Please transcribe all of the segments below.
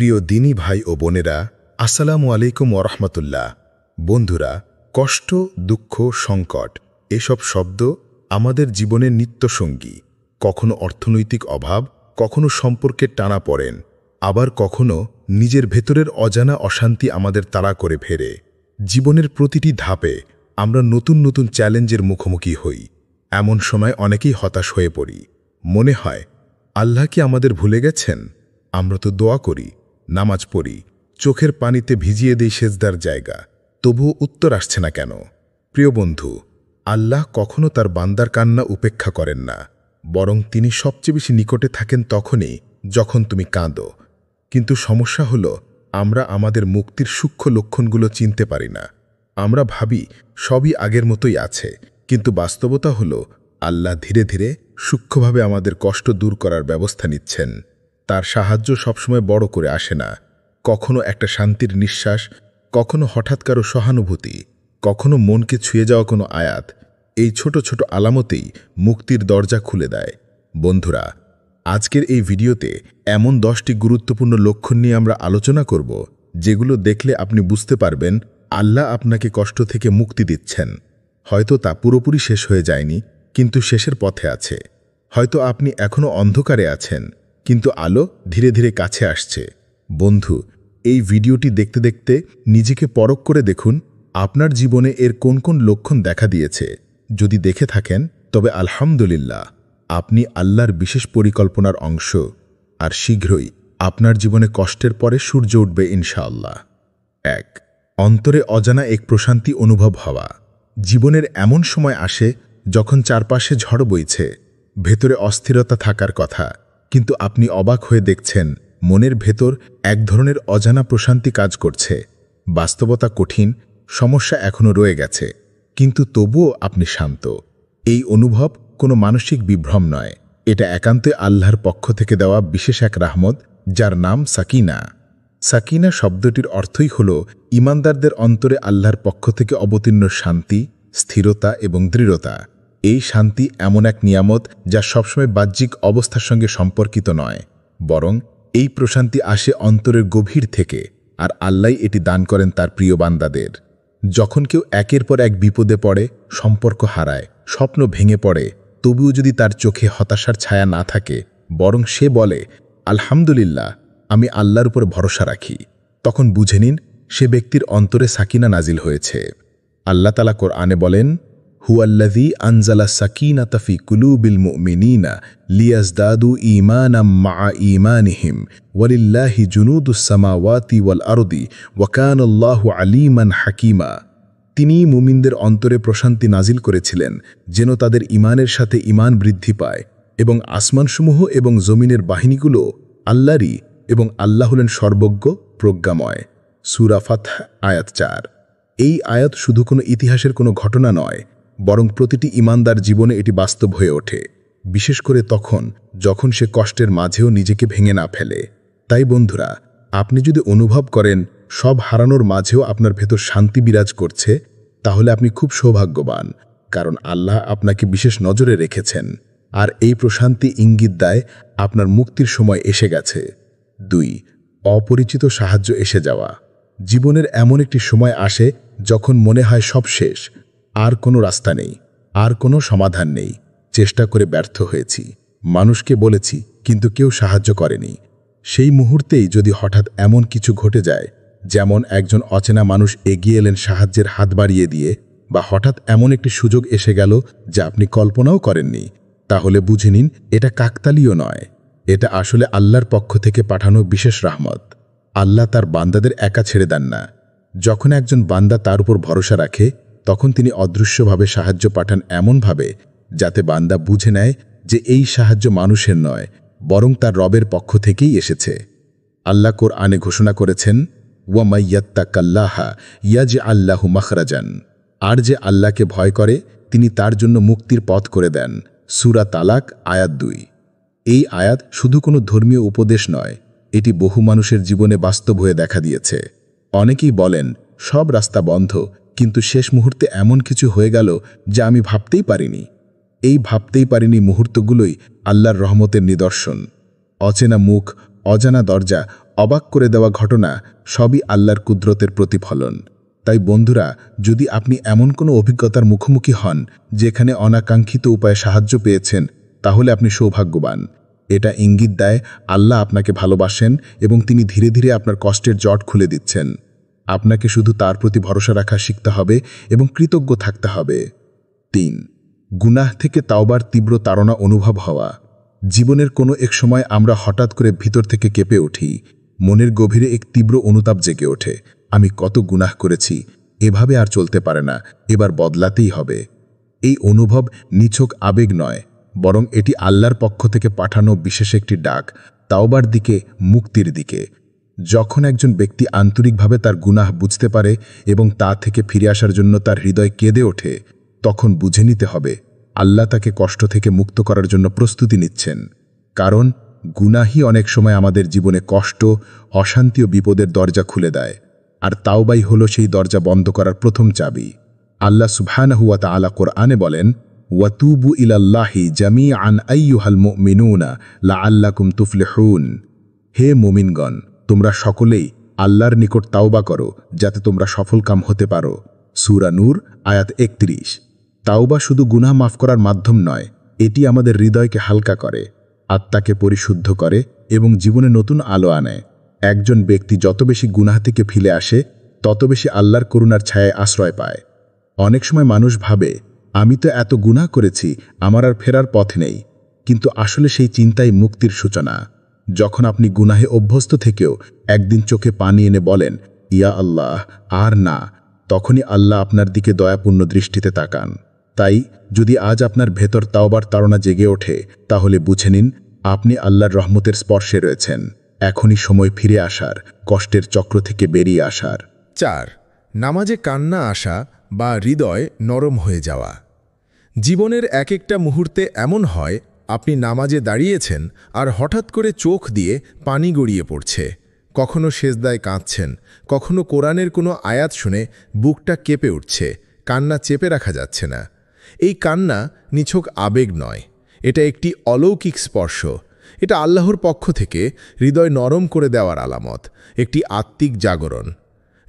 প্রিয় দিনী ভাই ও বোনেরা, আসসালামু আলাইকুম ওরহমতুল্লাহ। বন্ধুরা, কষ্ট, দুঃখ, সংকট এসব শব্দ আমাদের জীবনের নিত্যসঙ্গী। কখনো অর্থনৈতিক অভাব, কখনো সম্পর্কের টানাপোড়েন, আবার কখনো নিজের ভেতরের অজানা অশান্তি আমাদের তাড়া করে ফেরে। জীবনের প্রতিটি ধাপে আমরা নতুন নতুন চ্যালেঞ্জের মুখোমুখি হই। এমন সময় অনেকেই হতাশ হয়ে পড়ি। মনে হয়, আল্লাহ কি আমাদের ভুলে গেছেন? আমরা তো দোয়া করি, নামাজ পড়ি, চোখের পানিতে ভিজিয়ে দেই সেজদার জায়গা, তবুও উত্তর আসছে না কেন? প্রিয় বন্ধু, আল্লাহ কখনো তার বান্দার কান্না উপেক্ষা করেন না, বরং তিনি সবচেয়ে বেশি নিকটে থাকেন তখনই যখন তুমি কাঁদো। কিন্তু সমস্যা হলো, আমরা আমাদের মুক্তির সূক্ষ্ম লক্ষণগুলো চিনতে পারি না। আমরা ভাবি সবই আগের মতোই আছে, কিন্তু বাস্তবতা হলো আল্লাহ ধীরে ধীরে সূক্ষ্মভাবে আমাদের কষ্ট দূর করার ব্যবস্থা নিচ্ছেন। তার সাহায্য সবসময় বড় করে আসে না। কখনো একটা শান্তির নিঃশ্বাস, কখনো হঠাৎ কারো সহানুভূতি, কখনো মনকে ছুঁয়ে যাওয়া কোনো আয়াত। এই ছোট ছোট আলামতেই মুক্তির দরজা খুলে দেয়। বন্ধুরা, আজকের এই ভিডিওতে এমন 10টি গুরুত্বপূর্ণ লক্ষণ নিয়ে আমরা আলোচনা করব, যেগুলো দেখলে আপনি বুঝতে পারবেন আল্লাহ আপনাকে কষ্ট থেকে মুক্তি দিচ্ছেন। হয়তো তা পুরোপুরি শেষ হয়ে যায়নি, কিন্তু শেষের পথে আছে। হয়তো আপনি এখনও অন্ধকারে আছেন, কিন্তু আলো ধীরে ধীরে কাছে আসছে। বন্ধু, এই ভিডিওটি দেখতে দেখতে নিজেকে পরখ করে দেখুন আপনার জীবনে এর কোন কোন লক্ষণ দেখা দিয়েছে। যদি দেখে থাকেন, তবে আলহামদুলিল্লাহ, আপনি আল্লাহর বিশেষ পরিকল্পনার অংশ। আর শীঘ্রই আপনার জীবনে কষ্টের পরে সূর্য উঠবে ইনশাআল্লাহ। 1. অন্তরে অজানা এক প্রশান্তি অনুভব হওয়া। জীবনের এমন সময় আসে যখন চারপাশে ঝড় বইছে, ভেতরে অস্থিরতা থাকার কথা, কিন্তু আপনি অবাক হয়ে দেখছেন মনের ভেতর এক ধরনের অজানা প্রশান্তি কাজ করছে। বাস্তবতা কঠিন, সমস্যা এখনও রয়ে গেছে, কিন্তু তবুও আপনি শান্ত। এই অনুভব কোনো মানসিক বিভ্রম নয়, এটা একান্তই আল্লাহর পক্ষ থেকে দেওয়া বিশেষ এক রাহমত, যার নাম সাকিনা। সাকিনা শব্দটির অর্থই হল ঈমানদারদের অন্তরে আল্লাহর পক্ষ থেকে অবতীর্ণ শান্তি, স্থিরতা এবং দৃঢ়তা। এই শান্তি এমন এক নিয়ামত যা সবসময় বাহ্যিক অবস্থার সঙ্গে সম্পর্কিত নয়, বরং এই প্রশান্তি আসে অন্তরের গভীর থেকে, আর আল্লাহ এটি দান করেন তার প্রিয় বান্দাদের। যখন কেউ একের পর এক বিপদে পড়ে, সম্পর্ক হারায়, স্বপ্ন ভেঙে পড়ে, তবুও যদি তার চোখে হতাশার ছায়া না থাকে, বরং সে বলে, আলহামদুলিল্লাহ, আমি আল্লাহর উপর ভরসা রাখি, তখন বুঝে নিন সে ব্যক্তির অন্তরে সাকিনা নাজিল হয়েছে। আল্লাহ তাআলা কোরআনে বলেন, হুয়াল্লাযী আনজালা সাকিনাতা ফি কুলুবিল মুমিনিনা লিয়াজদাদু ঈমানাম মা'a ঈমানিহিম ওয়ালিল্লাহি জুনুদুস সামাওয়াতি ওয়াল আরদি ওয়া কানাল্লাহু আলীমান হাকীমা। তিনি মুমিনদের অন্তরে প্রশান্তি নাজিল করেছিলেন, যেন তাদের ঈমানের সাথে ঈমান বৃদ্ধি পায়, এবং আসমানসমূহ এবং জমিনের বাহিনীগুলো আল্লাহরই, এবং আল্লাহ হলেন সর্বজ্ঞ, প্রজ্ঞাময়। সূরা ফাতহ আয়াত 4। এই আয়াত শুধু কোনো ইতিহাসের কোনো ঘটনা নয়, বরং প্রতিটি ঈমানদার জীবনে এটি বাস্তব হয়ে ওঠে, বিশেষ করে তখন যখন সে কষ্টের মাঝেও নিজেকে ভেঙে না ফেলে। তাই বন্ধুরা, আপনি যদি অনুভব করেন সব হারানোর মাঝেও আপনার ভেতর শান্তি বিরাজ করছে, তাহলে আপনি খুব সৌভাগ্যবান, কারণ আল্লাহ আপনাকে বিশেষ নজরে রেখেছেন, আর এই প্রশান্তি ইঙ্গিত দেয় আপনার মুক্তির সময় এসে গেছে। 2. অপরিচিত সাহায্য এসে যাওয়া। জীবনের এমন একটি সময় আসে যখন মনে হয় সব শেষ, আর কোনো রাস্তা নেই, আর কোনো সমাধান নেই। চেষ্টা করে ব্যর্থ হয়েছি, মানুষকে বলেছি, কিন্তু কেউ সাহায্য করেনি। সেই মুহূর্তেই যদি হঠাৎ এমন কিছু ঘটে যায়, যেমন একজন অচেনা মানুষ এগিয়ে এলেন সাহায্যের হাত বাড়িয়ে দিয়ে, বা হঠাৎ এমন একটি সুযোগ এসে গেল যা আপনি কল্পনাও করেননি, তাহলে বুঝে নিন এটা কাকতালীয় নয়, এটা আসলে আল্লাহর পক্ষ থেকে পাঠানো বিশেষ রাহমত। আল্লাহ তার বান্দাদের একা ছেড়ে দেন না। যখন একজন বান্দা তার উপর ভরসা রাখে, তখন তিনি অদৃশ্যভাবে সাহায্য পাঠান, এমনভাবে যাতে বান্দা বুঝে নেয় যে এই সাহায্য মানুষের নয়, বরং তার রবের পক্ষ থেকেই এসেছে। আল্লাহ কোরআনে ঘোষণা করেছেন, ওয়া মাইয়াত্তাকাল্লাহা ইয়াজআল লাহু মাখরাজান। আর যে আল্লাহকে ভয় করে, তিনি তার জন্য মুক্তির পথ করে দেন। সূরা তালাক আয়াত 2। এই আয়াত শুধু কোনো ধর্মীয় উপদেশ নয়, এটি বহু মানুষের জীবনে বাস্তব হয়ে দেখা দিয়েছে। অনেকেই বলেন সব রাস্তা বন্ধ, কিন্তু শেষ মুহূর্তে এমন কিছু হয়ে গেল যা আমি ভাবতেই পারিনি। এই ভাবতেই পারিনি মুহূর্তগুলোই আল্লাহর রহমতের নিদর্শন। অচেনা মুখ, অজানা দরজা অবাক করে দেওয়া ঘটনা সবই আল্লাহর কুদরতের প্রতিফলন। তাই বন্ধুরা, যদি আপনি এমন কোনো অভিজ্ঞতার মুখোমুখি হন যেখানে অনাকাঙ্ক্ষিত উপায়ে সাহায্য পেয়েছেন, তাহলে আপনি সৌভাগ্যবান। এটা ইঙ্গিত দেয় আল্লাহ আপনাকে ভালোবাসেন এবং তিনি ধীরে ধীরে আপনার কষ্টের জট খুলে দিচ্ছেন। আপনাকে শুধু তার প্রতি ভরসা রাখা শিখতে হবে এবং কৃতজ্ঞ থাকতে হবে। ৩. গুনাহ থেকে তাওবার তীব্র তাড়না অনুভব হওয়া। জীবনের কোনো এক সময় আমরা হঠাৎ করে ভিতর থেকে কেঁপে উঠি। মনের গভীরে এক তীব্র অনুতাপ জেগে ওঠে, আমি কত গুনাহ করেছি, এভাবে আর চলতে পারে না, এবার বদলাতেই হবে। এই অনুভব নিছক আবেগ নয়, বরং এটি আল্লাহর পক্ষ থেকে পাঠানো বিশেষ একটি ডাক, তাওবার দিকে, মুক্তির দিকে। যখন একজন ব্যক্তি আন্তরিকভাবে তার গুনাহ বুঝতে পারে এবং তা থেকে ফিরে আসার জন্য তার হৃদয় কেঁদে ওঠে, তখন বুঝে নিতে হবে আল্লাহ তাকে কষ্ট থেকে মুক্ত করার জন্য প্রস্তুতি নিচ্ছেন। কারণ গুনাহই অনেক সময় আমাদের জীবনে কষ্ট, অশান্তি ও বিপদের দরজা খুলে দেয়, আর তাওবাই হলো সেই দরজা বন্ধ করার প্রথম চাবি। আল্লাহ সুবহানাহু ওয়া তাআলা কোরআনে বলেন, ওয়াতুবু ইলাল্লাহি জামিআন আইয়ুহাল মুমিনুনা লাআল্লাকুম তুফলিহুন। হে মুমিনগণ, তোমরা সকলেই আল্লাহর নিকট তাওবা করো যাতে তোমরা সফলকাম হতে পারো। সূরা নূর আয়াত ৩১। তাওবা শুধু গুনাহ মাফ করার মাধ্যম নয়, এটি আমাদের হৃদয়কে হালকা করে, আত্মাকে পরিশুদ্ধ করে এবং জীবনে নতুন আলো আনে। একজন ব্যক্তি যত বেশি গুনাহ থেকে ফিরে আসে, তত বেশি আল্লাহর করুণার ছায়ায় আশ্রয় পায়। অনেক সময় মানুষ ভাবে, আমি তো এত গুনাহ করেছি, আমার আর ফেরার পথ নেই। কিন্তু আসলে সেই চিন্তাই মুক্তির সূচনা। যখন আপনি গুনাহে অভ্যস্ত থেকেও একদিন চোখে পানি এনে বলেন, ইয়া আল্লাহ, আর না, তখনই আল্লাহ আপনার দিকে দয়াপূর্ণ দৃষ্টিতে তাকান। তাই যদি আজ আপনার ভেতর তাওবার তাড়না জেগে ওঠে, তাহলে বুঝে নিন আপনি আল্লাহর রহমতের স্পর্শে রয়েছেন। এখনই সময় ফিরে আসার, কষ্টের চক্র থেকে বেরিয়ে আসার। ৪. নামাজে কান্না আসা বা হৃদয় নরম হয়ে যাওয়া। জীবনের এক একটা মুহূর্তে এমন হয়, আপনি নামাজে দাঁড়িয়েছেন আর হঠাৎ করে চোখ দিয়ে পানি গড়িয়ে পড়ছে। কখনো সেজদায় কাঁদছেন, কখনো কোরআনের কোনো আয়াত শুনে বুকটা কেঁপে উঠছে, কান্না চেপে রাখা যাচ্ছে না। এই কান্না নিছক আবেগ নয়, এটা একটি অলৌকিক স্পর্শ। এটা আল্লাহর পক্ষ থেকে হৃদয় নরম করে দেওয়ার আলামত, একটি আত্মিক জাগরণ।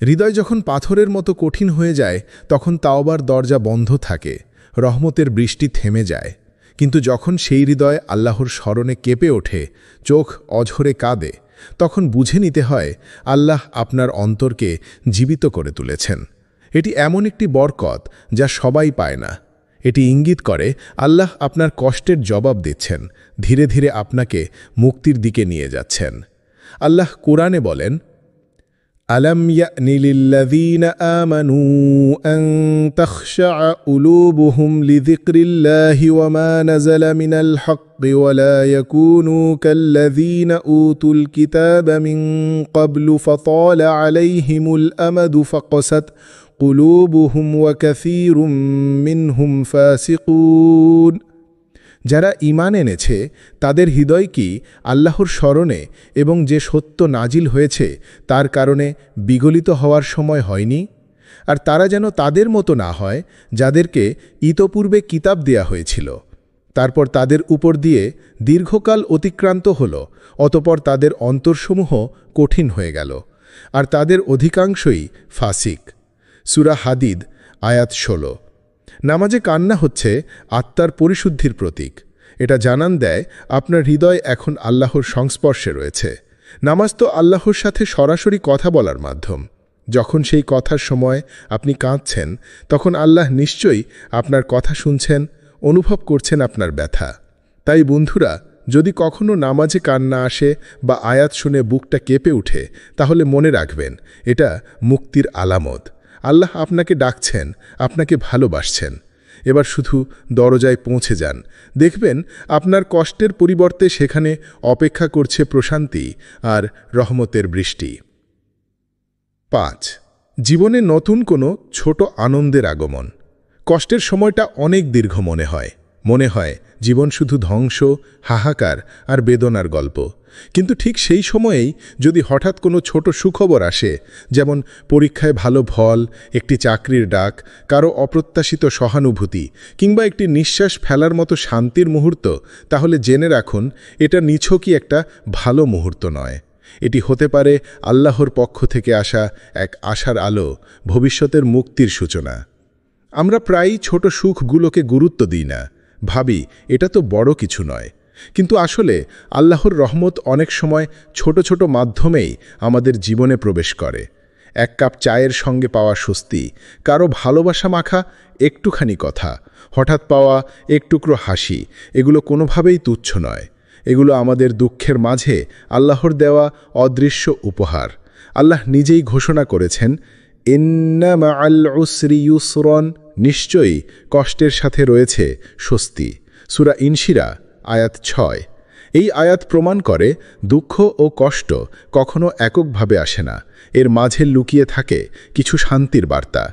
হৃদয় যখন পাথরের মতো কঠিন হয়ে যায়, তখন তাওবার দরজা বন্ধ থাকে, রহমতের বৃষ্টি থেমে যায়। কিন্তু যখন সেই হৃদয় আল্লাহর স্মরণে কেঁপে ওঠে, চোখ অঝরে কাঁদে, তখন বুঝে নিতে হয় আল্লাহ আপনার অন্তরকে জীবিত করে তুলেছেন। এটি এমন একটি বরকত যা সবাই পায় না। এটি ইঙ্গিত করে আল্লাহ আপনার কষ্টের জবাব দিচ্ছেন, ধীরে ধীরে আপনাকে মুক্তির দিকে নিয়ে যাচ্ছেন। আল্লাহ কোরআনে বলেন, আলাম ইয়ানি লিল্লাযীনা আমানু আন তাখশা কুলুবুহুম লিযিকরিল্লাহি ওয়া মা নাযালা মিনাল হক্কি ওয়া লা ইয়াকুনু কাল্লাযীনা উতুল কিতাবা মিন ক্বাবলু ফাতালা আলাইহিমুল আমাদু ফাকাসাত কুলুবুহুম ওয়া কাসীরুম মিনহুম ফাসিকুন। যারা ঈমান এনেছে তাদের হৃদয় কি আল্লাহর স্মরণে এবং যে সত্য নাজিল হয়েছে তার কারণে বিগলিত হওয়ার সময় হয়নি? আর তারা যেন তাদের মতো না হয় যাদেরকে ইতপূর্বে কিতাব দেয়া হয়েছিল, তারপর তাদের উপর দিয়ে দীর্ঘকাল অতিক্রান্ত হল, অতপর তাদের অন্তরসমূহ কঠিন হয়ে গেল, আর তাদের অধিকাংশই ফাসিক। সূরা হাদিদ আয়াত ১৬। নামাজে কান্না হচ্ছে আত্মার পরিশুদ্ধির প্রতীক। এটা জানান দেয় আপনার হৃদয় এখন আল্লাহর সংস্পর্শে রয়েছে। নামাজ তো আল্লাহর সাথে সরাসরি কথা বলার মাধ্যম। যখন সেই কথার সময় আপনি কাঁদছেন, তখন আল্লাহ নিশ্চয়ই আপনার কথা শুনছেন, অনুভব করছেন আপনার ব্যথা। তাই বন্ধুরা, যদি কখনো নামাজে কান্না আসে বা আয়াত শুনে বুকটা কেঁপে উঠে, তাহলে মনে রাখবেন এটা মুক্তির আলামত। আল্লাহ আপনাকে ডাকছেন, আপনাকে ভালোবাসছেন। এবার শুধু দরজায় পৌঁছে যান, দেখবেন আপনার কষ্টের পরিবর্তে সেখানে অপেক্ষা করছে প্রশান্তি আর রহমতের বৃষ্টি। ৫. জীবনে নতুন কোনো ছোট আনন্দের আগমন। কষ্টের সময়টা অনেক দীর্ঘ মনে হয় জীবন শুধু ধ্বংস, হাহাকার আর বেদনার গল্প। কিন্তু ঠিক সেই সময়েই যদি হঠাৎ কোনো ছোট সুখবর আসে, যেমন পরীক্ষায় ভালো ফল, একটি চাকরির ডাক, কারো অপ্রত্যাশিত সহানুভূতি কিংবা একটি নিঃশ্বাস ফেলার মতো শান্তির মুহূর্ত, তাহলে জেনে রাখুন এটা নিছকই একটা ভালো মুহূর্ত নয়, এটি হতে পারে আল্লাহর পক্ষ থেকে আসা এক আশার আলো, ভবিষ্যতের মুক্তির সূচনা। আমরা প্রায়ই ছোট সুখগুলোকে গুরুত্ব দিই না, ভাবি এটা তো বড় কিছু নয়। কিন্তু আসলে আল্লাহর রহমত অনেক সময় ছোট ছোট মাধ্যমেই আমাদের জীবনে প্রবেশ করে। এক কাপ চায়ের সঙ্গে পাওয়া স্বস্তি, কারো ভালোবাসা মাখা একটুখানি কথা, হঠাৎ পাওয়া এক টুকরো হাসি, এগুলো কোনোভাবেই তুচ্ছ নয়। এগুলো আমাদের দুঃখের মাঝে আল্লাহর দেওয়া অদৃশ্য উপহার। আল্লাহ নিজেই ঘোষণা করেছেন, ইন্না মাআল উসরি ইউসরন, নিশ্চয়ই কষ্টের সাথে রয়েছে স্বস্তি। সূরা ইনশিরা আয়াত 6। এই আয়াত প্রমাণ করে দুঃখ ও কষ্ট কখনো এককভাবে আসে না, এর মাঝে লুকিয়ে থাকে কিছু শান্তির বার্তা।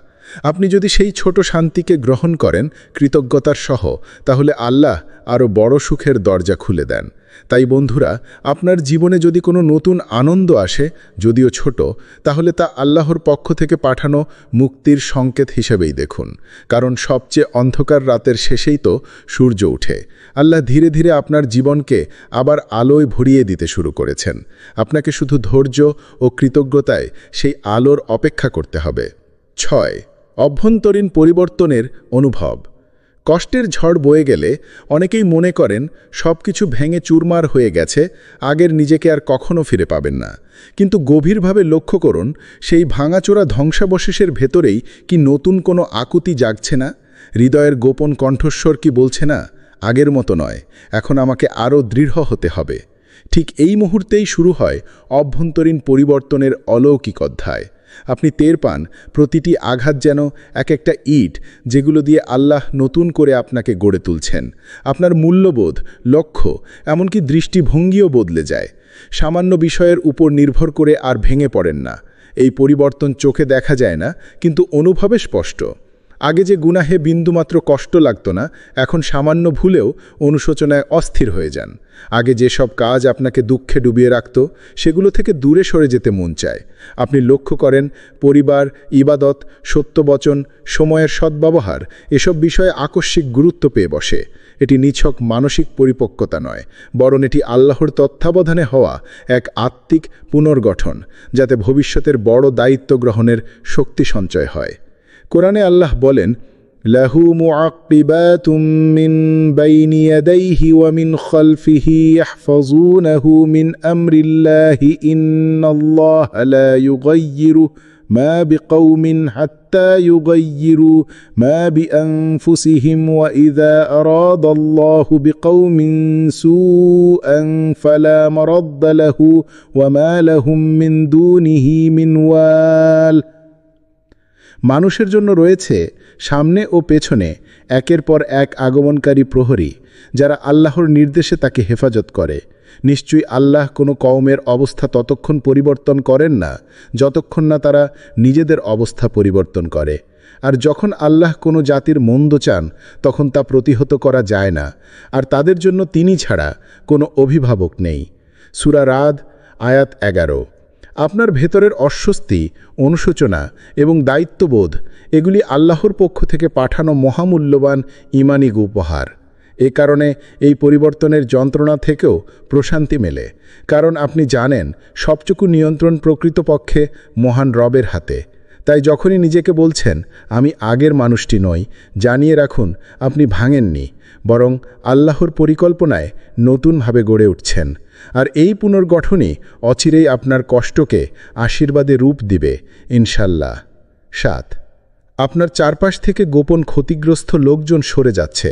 আপনি যদি সেই ছোট শান্তিকে গ্রহণ করেন কৃতজ্ঞতার সহ, তাহলে আল্লাহ আরও বড় সুখের দরজা খুলে দেন। তাই বন্ধুরা, আপনার জীবনে যদি কোনো নতুন আনন্দ আসে, যদিও ছোট, তাহলে তা আল্লাহর পক্ষ থেকে পাঠানো মুক্তির সংকেত হিসেবেই দেখুন। কারণ সবচেয়ে অন্ধকার রাতের শেষেই তো সূর্য ওঠে। আল্লাহ ধীরে ধীরে আপনার জীবনকে আবার আলোয় ভরিয়ে দিতে শুরু করেছেন। আপনাকে শুধু ধৈর্য ও কৃতজ্ঞতায় সেই আলোর অপেক্ষা করতে হবে। 6. অভ্যন্তরীণ পরিবর্তনের অনুভব। কষ্টের ঝড় বয়ে গেলে অনেকেই মনে করেন সব কিছু ভেঙে চুরমার হয়ে গেছে, আগের নিজেকে আর কখনো ফিরে পাবেন না। কিন্তু গভীরভাবে লক্ষ্য করুন, সেই ভাঙাচোরা ধ্বংসাবশেষের ভেতরেই কি নতুন কোনো আকুতি জাগছে না? হৃদয়ের গোপন কণ্ঠস্বর কি বলছে না, আগের মতো নয়, এখন আমাকে আরও দৃঢ় হতে হবে? ঠিক এই মুহূর্তেই শুরু হয় অভ্যন্তরীণ পরিবর্তনের অলৌকিক অধ্যায়। আপনি টের পান প্রতিটি আঘাত যেন এক একটা ইট, যেগুলো দিয়ে আল্লাহ নতুন করে আপনাকে গড়ে তুলছেন। আপনার মূল্যবোধ, লক্ষ্য, এমনকি দৃষ্টিভঙ্গিও বদলে যায়। সামান্য বিষয়ের উপর নির্ভর করে আর ভেঙে পড়েন না। এই পরিবর্তন চোখে দেখা যায় না, কিন্তু অনুভবে স্পষ্ট। আগে যে গুনাহে বিন্দুমাত্র কষ্ট লাগত না, এখন সামান্য ভুলেও অনুশোচনায় অস্থির হয়ে যান। আগে যেসব কাজ আপনাকে দুঃখে ডুবিয়ে রাখত, সেগুলো থেকে দূরে সরে যেতে মন চায়। আপনি লক্ষ্য করেন পরিবার, ইবাদত, সত্যবচন, সময়ের সদ্ব্যবহার, এসব বিষয়ে আকস্মিক গুরুত্ব পেয়ে বসে। এটি নিছক মানসিক পরিপক্কতা নয়, বরং এটি আল্লাহর তত্ত্বাবধানে হওয়া এক আত্মিক পুনর্গঠন, যাতে ভবিষ্যতের বড় দায়িত্ব গ্রহণের শক্তি সঞ্চয় হয়। কোরআনে আল্লাহ বলেন, লাহু মুআক্কিবাতুম মিন বাইনি ইয়াদাইহি ওয়া মিন খালফিহি ইয়াহফাযুনাহু মিন আমরিল্লাহি ইন্নাল্লাহা লা ইউগায়্যিরু মা বিকওমিন হাত্তা ইউগায়্যিরু মা বিআনফুসিহিম ওয়া ইযা আরাদাল্লাহু বিকওমিন সুআন ফালা মারাদ্দা লাহু ওয়া মা লাহুম মিন দুনিহি মিন ওয়াল। মানুষের জন্য রয়েছে সামনে ও পেছনে একের পর এক আগমনকারী প্রহরী, যারা আল্লাহর নির্দেশে তাকে হেফাজত করে। নিশ্চয়ই আল্লাহ কোনো কওমের অবস্থা ততক্ষণ পরিবর্তন করেন না যতক্ষণ না তারা নিজেদের অবস্থা পরিবর্তন করে। আর যখন আল্লাহ কোনো জাতির মন্দ চান, তখন তা প্রতিহত করা যায় না, আর তাদের জন্য তিনি ছাড়া কোনো অভিভাবক নেই। সূরা রাদ আয়াত 11। আপনার ভেতরের অস্বস্তি, অনুশোচনা এবং দায়িত্ববোধ, এগুলি আল্লাহর পক্ষ থেকে পাঠানো মহামূল্যবান ঈমানী উপহার। এ কারণে এই পরিবর্তনের যন্ত্রণা থেকেও প্রশান্তি মেলে, কারণ আপনি জানেন সবটুকু নিয়ন্ত্রণ প্রকৃতপক্ষে মহান রবের হাতে। তাই যখনই নিজেকে বলছেন আমি আগের মানুষটি নই, জানিয়ে রাখুন আপনি ভাঙেননি, বরং আল্লাহর পরিকল্পনায় নতুনভাবে গড়ে উঠছেন। আর এই পুনর্গঠনই অচিরেই আপনার কষ্টকে আশীর্বাদে রূপ দিবে, ইনশাল্লাহ। 7. আপনার চারপাশ থেকে গোপন ক্ষতিগ্রস্ত লোকজন সরে যাচ্ছে।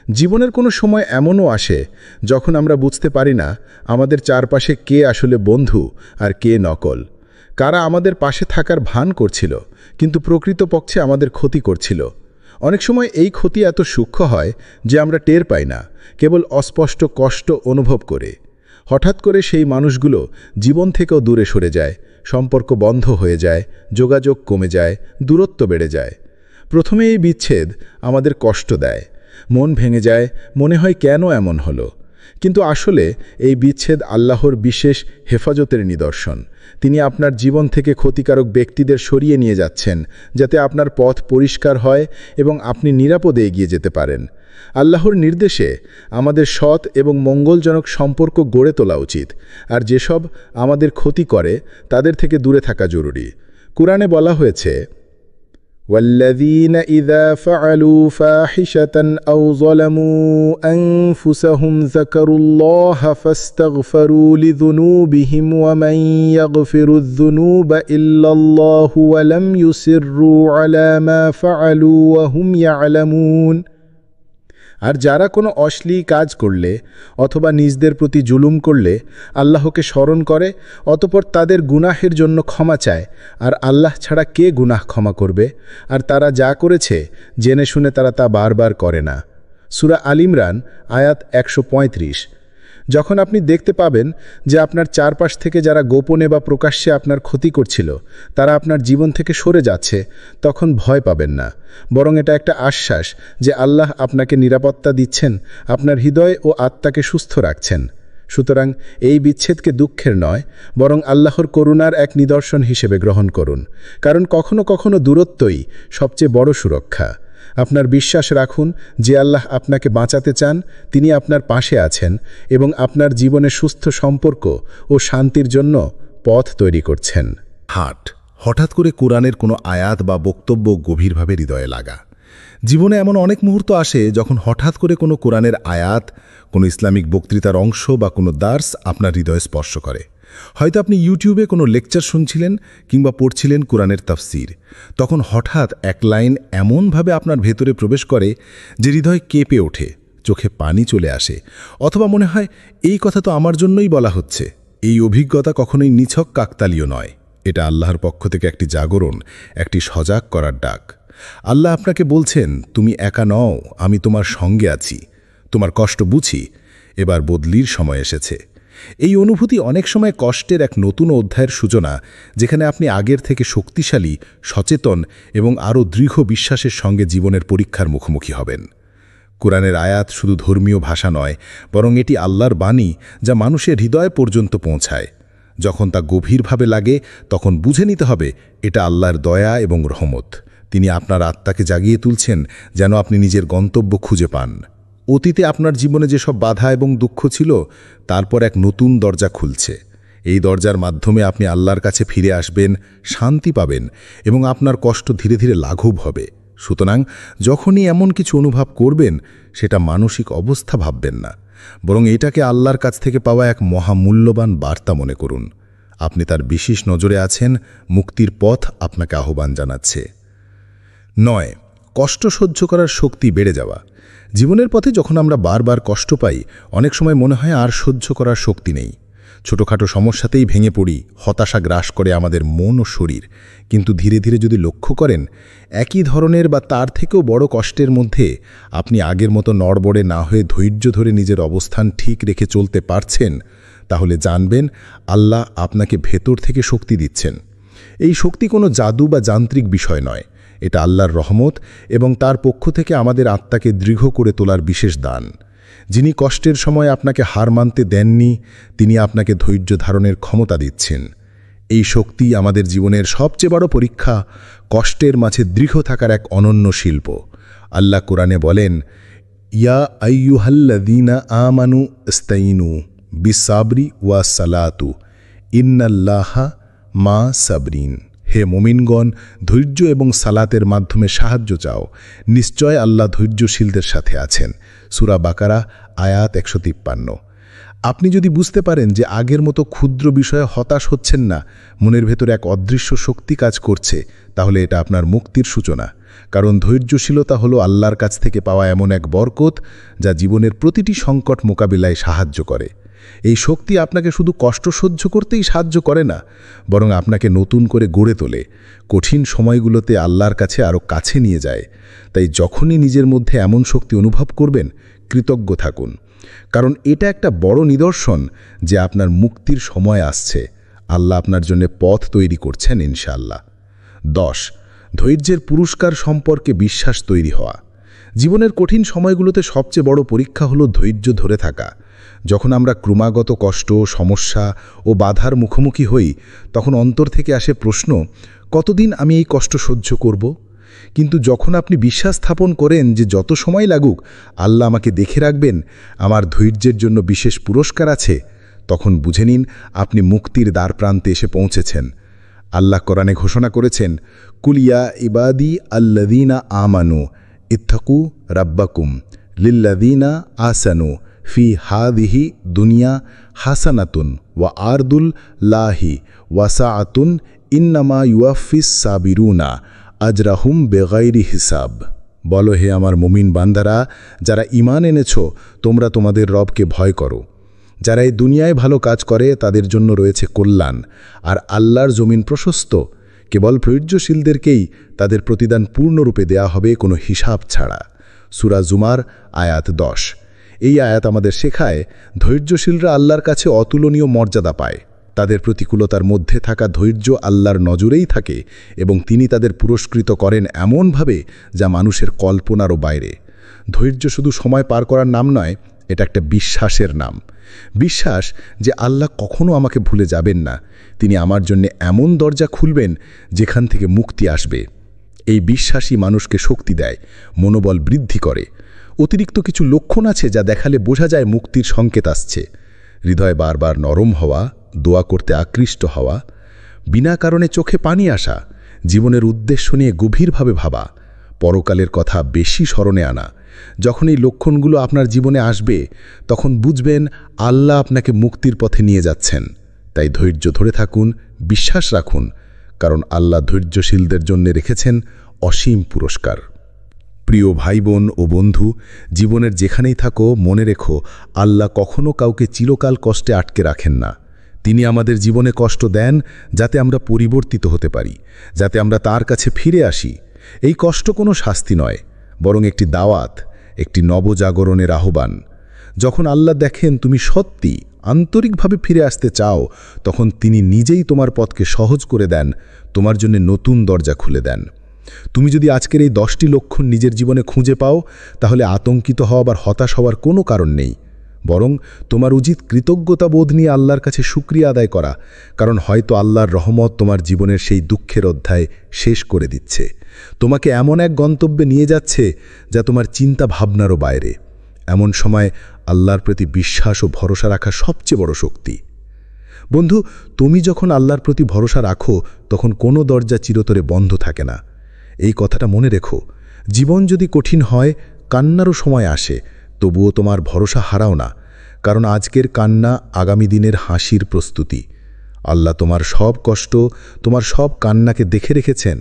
জীবনের কোনো সময় এমনও আসে যখন আমরা বুঝতে পারি না আমাদের চারপাশে কে আসলে বন্ধু আর কে নকল। কারা আমাদের পাশে থাকার ভান করছিল, কিন্তু প্রকৃতপক্ষে আমাদের ক্ষতি করছিল। অনেক সময় এই ক্ষতি এত সূক্ষ্ম হয় যে আমরা টের পাই না, কেবল অস্পষ্ট কষ্ট অনুভব করে। হঠাৎ করে সেই মানুষগুলো জীবন থেকেও দূরে সরে যায়, সম্পর্ক বন্ধ হয়ে যায়, যোগাযোগ কমে যায়, দূরত্ব বেড়ে যায়। প্রথমে এই বিচ্ছেদ আমাদের কষ্ট দেয়, মন ভেঙে যায়, মনে হয় কেন এমন হলো। কিন্তু আসলে এই বিচ্ছেদ আল্লাহর বিশেষ হেফাজতের নিদর্শন। তিনি আপনার জীবন থেকে ক্ষতিকারক ব্যক্তিদের সরিয়ে নিয়ে যাচ্ছেন, যাতে আপনার পথ পরিষ্কার হয় এবং আপনি নিরাপদে এগিয়ে যেতে পারেন। আল্লাহর নির্দেশে আমাদের সৎ এবং মঙ্গলজনক সম্পর্ক গড়ে তোলা উচিত, আর যেসব আমাদের ক্ষতি করে তাদের থেকে দূরে থাকা জরুরি। কুরআনে বলা হয়েছে, والذين إذا فعلوا فاحشة أو ظلموا أنفسهم ذكروا الله فاستغفروا لذنوبهم ومن يغفر الذنوب إلا الله ولم يصروا على ما فعلوا وهم يعلمون। আর যারা কোনো অশ্লীল কাজ করলে অথবা নিজদের প্রতি জুলুম করলে আল্লাহকে স্মরণ করে, অতঃপর তাদের গুনাহের জন্য ক্ষমা চায়, আর আল্লাহ ছাড়া কে গুনাহ ক্ষমা করবে? আর তারা যা করেছে জেনে শুনে তারা তা বারবার করে না। সূরা আল ইমরান আয়াত 135। যখন আপনি দেখতে পাবেন যে আপনার চারপাশ থেকে যারা গোপনে বা প্রকাশ্যে আপনার ক্ষতি করছিল তারা আপনার জীবন থেকে সরে যাচ্ছে, তখন ভয় পাবেন না, বরং এটা একটা আশ্বাস যে আল্লাহ আপনাকে নিরাপত্তা দিচ্ছেন, আপনার হৃদয় ও আত্মাকে সুস্থ রাখছেন। সুতরাং এই বিচ্ছেদকে দুঃখের নয়, বরং আল্লাহর করুণার এক নিদর্শন হিসেবে গ্রহণ করুন, কারণ কখনো কখনো দূরত্বই সবচেয়ে বড় সুরক্ষা। আপনার বিশ্বাস রাখুন যে আল্লাহ আপনাকে বাঁচাতে চান, তিনি আপনার পাশে আছেন এবং আপনার জীবনে সুস্থ সম্পর্ক ও শান্তির জন্য পথ তৈরি করছেন। হঠাৎ করে কোরআনের কোনো আয়াত বা বক্তব্য গভীরভাবে হৃদয়ে লাগা। জীবনে এমন অনেক মুহূর্ত আসে যখন হঠাৎ করে কোনো কোরআনের আয়াত, কোনো ইসলামিক বক্তৃতার অংশ বা কোনো দার্স আপনার হৃদয়ে স্পর্শ করে। হয়তো আপনি ইউটিউবে কোনো লেকচার শুনছিলেন কিংবা পড়ছিলেন কোরআনের তাফসীর, তখন হঠাৎ এক লাইন এমনভাবে আপনার ভেতরে প্রবেশ করে যে হৃদয় কেঁপে ওঠে, চোখে পানি চলে আসে, অথবা মনে হয় এই কথা তো আমার জন্যই বলা হচ্ছে। এই অভিজ্ঞতা কখনোই নিছক কাকতালীয় নয়, এটা আল্লাহর পক্ষ থেকে একটি জাগরণ, একটি সজাগ করার ডাক। আল্লাহ আপনাকে বলছেন, তুমি একা নও, আমি তোমার সঙ্গে আছি, তোমার কষ্ট বুঝি, এবার বদলির সময় এসেছে। এই অনুভূতি অনেক সময় কষ্টের এক নতুন অধ্যায়ের সূচনা, যেখানে আপনি আগের থেকে শক্তিশালী, সচেতন এবং আরও দৃঢ় বিশ্বাসের সঙ্গে জীবনের পরীক্ষার মুখোমুখি হবেন। কোরআনের আয়াত শুধু ধর্মীয় ভাষা নয়, বরং এটি আল্লাহর বাণী যা মানুষের হৃদয় পর্যন্ত পৌঁছায়। যখন তা গভীরভাবে লাগে তখন বুঝে নিতে হবে এটা আল্লাহর দয়া এবং রহমত। তিনি আপনার আত্মাকে জাগিয়ে তুলছেন যেন আপনি নিজের গন্তব্য খুঁজে পান। অতীতে আপনার জীবনে যেসব বাধা এবং দুঃখ ছিল, তারপর এক নতুন দরজা খুলছে। এই দরজার মাধ্যমে আপনি আল্লাহর কাছে ফিরে আসবেন, শান্তি পাবেন এবং আপনার কষ্ট ধীরে ধীরে লাঘব হবে। সুতরাং যখনই এমন কিছু অনুভব করবেন, সেটা মানসিক অবস্থা ভাববেন না, বরং এটাকে আল্লাহর কাছ থেকে পাওয়া এক মহামূল্যবান বার্তা মনে করুন। আপনি তার বিশেষ নজরে আছেন, মুক্তির পথ আপনাকে আহ্বান জানাচ্ছে। 9. কষ্ট সহ্য করার শক্তি বেড়ে যাওয়া। জীবনের পথে যখন আমরা বারবার কষ্ট পাই, অনেক সময় মনে হয় আর সহ্য করার শক্তি নেই। ছোটোখাটো সমস্যাতেই ভেঙে পড়ি, হতাশা গ্রাস করে আমাদের মন ও শরীর। কিন্তু ধীরে ধীরে যদি লক্ষ্য করেন, একই ধরনের বা তার থেকেও বড় কষ্টের মধ্যে আপনি আগের মতো নড়বড়ে না হয়ে ধৈর্য ধরে নিজের অবস্থান ঠিক রেখে চলতে পারছেন, তাহলে জানবেন আল্লাহ আপনাকে ভেতর থেকে শক্তি দিচ্ছেন। এই শক্তি কোনো জাদু বা যান্ত্রিক বিষয় নয়, এটা আল্লাহর রহমত এবং তার পক্ষ থেকে আমাদের আত্মাকে দৃঢ় করে তোলার বিশেষ দান। যিনি কষ্টের সময় আপনাকে হার মানতে দেননি, তিনি আপনাকে ধৈর্য ধারণের ক্ষমতা দিচ্ছেন। এই শক্তি আমাদের জীবনের সবচেয়ে বড় পরীক্ষা, কষ্টের মাঝে দৃঢ় থাকার এক অনন্য শিল্প। আল্লাহ কোরআনে বলেন, ইয়া আইয়ুহাল্লাযীনা আমানু ইস্তাইনু বিসাবরি ওয়া সালাতু ইন্নাল্লাহা মা সাবরিন। হে মুমিনগণ, ধৈর্য এবং সালাতের মাধ্যমে সাহায্য চাও, নিশ্চয় আল্লাহ ধৈর্যশীলদের সাথে আছেন। সূরা বাকারা আয়াত 153। আপনি যদি বুঝতে পারেন যে আগের মতো ক্ষুদ্র বিষয়ে হতাশ হচ্ছেন না, মনের ভেতর এক অদৃশ্য শক্তি কাজ করছে, তাহলে এটা আপনার মুক্তির সূচনা। কারণ ধৈর্যশীলতা হলো আল্লাহর কাছ থেকে পাওয়া এমন এক বরকত যা জীবনের প্রতিটি সংকট মোকাবিলায় সাহায্য করে। এই শক্তি আপনাকে শুধু কষ্ট সহ্য করতেই সাহায্য করে না, বরং আপনাকে নতুন করে গড়ে তোলে, কঠিন সময়গুলোতে আল্লাহর কাছে আরও কাছে নিয়ে যায়। তাই যখনই নিজের মধ্যে এমন শক্তি অনুভব করবেন, কৃতজ্ঞ থাকুন, কারণ এটা একটা বড় নিদর্শন যে আপনার মুক্তির সময় আসছে। আল্লাহ আপনার জন্য পথ তৈরি করছেন ইনশাআল্লাহ। 10. ধৈর্যের পুরস্কার সম্পর্কে বিশ্বাস তৈরি হওয়া। জীবনের কঠিন সময়গুলোতে সবচেয়ে বড় পরীক্ষা হলো ধৈর্য ধরে থাকা। যখন আমরা ক্রমাগত কষ্ট, সমস্যা ও বাধার মুখোমুখি হই, তখন অন্তর থেকে আসে প্রশ্ন, কতদিন আমি এই কষ্ট সহ্য করব? কিন্তু যখন আপনি বিশ্বাস স্থাপন করেন যে যত সময় লাগুক আল্লাহ আমাকে দেখে রাখবেন, আমার ধৈর্যের জন্য বিশেষ পুরস্কার আছে, তখন বুঝে নিন আপনি মুক্তির দ্বার প্রান্তে এসে পৌঁছেছেন। আল্লাহ কোরআনে ঘোষণা করেছেন, কুলিয়া ইবাদি আল্লাযীনা আমানু ইত্তাকু রাব্বাকুম লিল্লাযীনা আসানু ফি হাদিহি দুনিয়া হাসানাতুন ওয়া আরদুল লাহি ওয়াসাআতুন ইন্নামা ইউয়াফিস সাবিরুনা আজরাহুম বেগাইরি হিসাব। বলো, হে আমার মুমিন বান্দারা, যারা ঈমান এনেছ, তোমরা তোমাদের রবকে ভয় করো। যারা এই দুনিয়ায় ভালো কাজ করে তাদের জন্য রয়েছে কল্যাণ, আর আল্লাহর জমিন প্রশস্ত। কেবল ধৈর্যশীলদেরকেই তাদের প্রতিদান পূর্ণরূপে দেয়া হবে, কোনো হিসাব ছাড়া। সূরা জুমার আয়াত 10। এই আয়াত আমাদের শেখায় ধৈর্যশীলরা আল্লাহর কাছে অতুলনীয় মর্যাদা পায়। তাদের প্রতিকূলতার মধ্যে থাকা ধৈর্য আল্লাহর নজরেই থাকে এবং তিনি তাদের পুরস্কৃত করেন এমনভাবে যা মানুষের কল্পনারও বাইরে। ধৈর্য শুধু সময় পার করার নাম নয়, এটা একটা বিশ্বাসের নাম। বিশ্বাস যে আল্লাহ কখনো আমাকে ভুলে যাবেন না, তিনি আমার জন্য এমন দরজা খুলবেন যেখান থেকে মুক্তি আসবে। এই বিশ্বাসই মানুষকে শক্তি দেয়, মনোবল বৃদ্ধি করে। অতিরিক্ত কিছু লক্ষণ আছে যা দেখালে বোঝা যায় মুক্তির সংকেত আসছে। হৃদয় বারবার নরম হওয়া, দোয়া করতে আকৃষ্ট হওয়া, বিনা কারণে চোখে পানি আসা, জীবনের উদ্দেশ্য নিয়ে গভীরভাবে ভাবা, পরকালের কথা বেশি স্মরণে আনা। যখন এই লক্ষণগুলো আপনার জীবনে আসবে তখন বুঝবেন আল্লাহ আপনাকে মুক্তির পথে নিয়ে যাচ্ছেন। তাই ধৈর্য ধরে থাকুন, বিশ্বাস রাখুন, কারণ আল্লাহ ধৈর্যশীলদের জন্য রেখেছেন অসীম পুরস্কার। প্রিয় ভাই বোন ও বন্ধু, জীবনের যেখানেই থাকো মনে রেখো, আল্লাহ কখনো কাউকে চিরকাল কষ্টে আটকে রাখেন না। তিনি আমাদের জীবনে কষ্ট দেন যাতে আমরা পরিবর্তিত হতে পারি, যাতে আমরা তার কাছে ফিরে আসি। এই কষ্ট কোনো শাস্তি নয়, বরং একটি দাওয়াত, একটি নবজাগরণের আহ্বান। যখন আল্লাহ দেখেন তুমি সত্যি আন্তরিকভাবে ফিরে আসতে চাও, তখন তিনি নিজেই তোমার পথকে সহজ করে দেন, তোমার জন্য নতুন দরজা খুলে দেন। তুমি যদি আজকের এই 10টি লক্ষণ নিজের জীবনে খুঁজে পাও, তাহলে আতঙ্কিত হওয়া বা হতাশ হওয়ার কোনো কারণ নেই। বরং তোমার উচিত কৃতজ্ঞতা বোধ নিয়ে আল্লাহর কাছে শুকরিয়া আদায় করা, কারণ হয়তো আল্লাহর রহমত তোমার জীবনের সেই দুঃখের অধ্যায় শেষ করে দিচ্ছে, তোমাকে এমন এক গন্তব্যে নিয়ে যাচ্ছে যা তোমার চিন্তা ভাবনারও বাইরে। এমন সময় আল্লাহর প্রতি বিশ্বাস ও ভরসা রাখা সবচেয়ে বড় শক্তি। বন্ধু, তুমি যখন আল্লাহর প্রতি ভরসা রাখো তখন কোনো দরজা চিরতরে বন্ধ থাকে না। এই কথাটা মনে রেখো। জীবন যদি কঠিন হয়, কান্নারও সময় আসে, তবুও তোমার ভরসা হারাও না, কারণ আজকের কান্না আগামী দিনের হাসির প্রস্তুতি। আল্লাহ তোমার সব কষ্ট, তোমার সব কান্নাকে দেখে রেখেছেন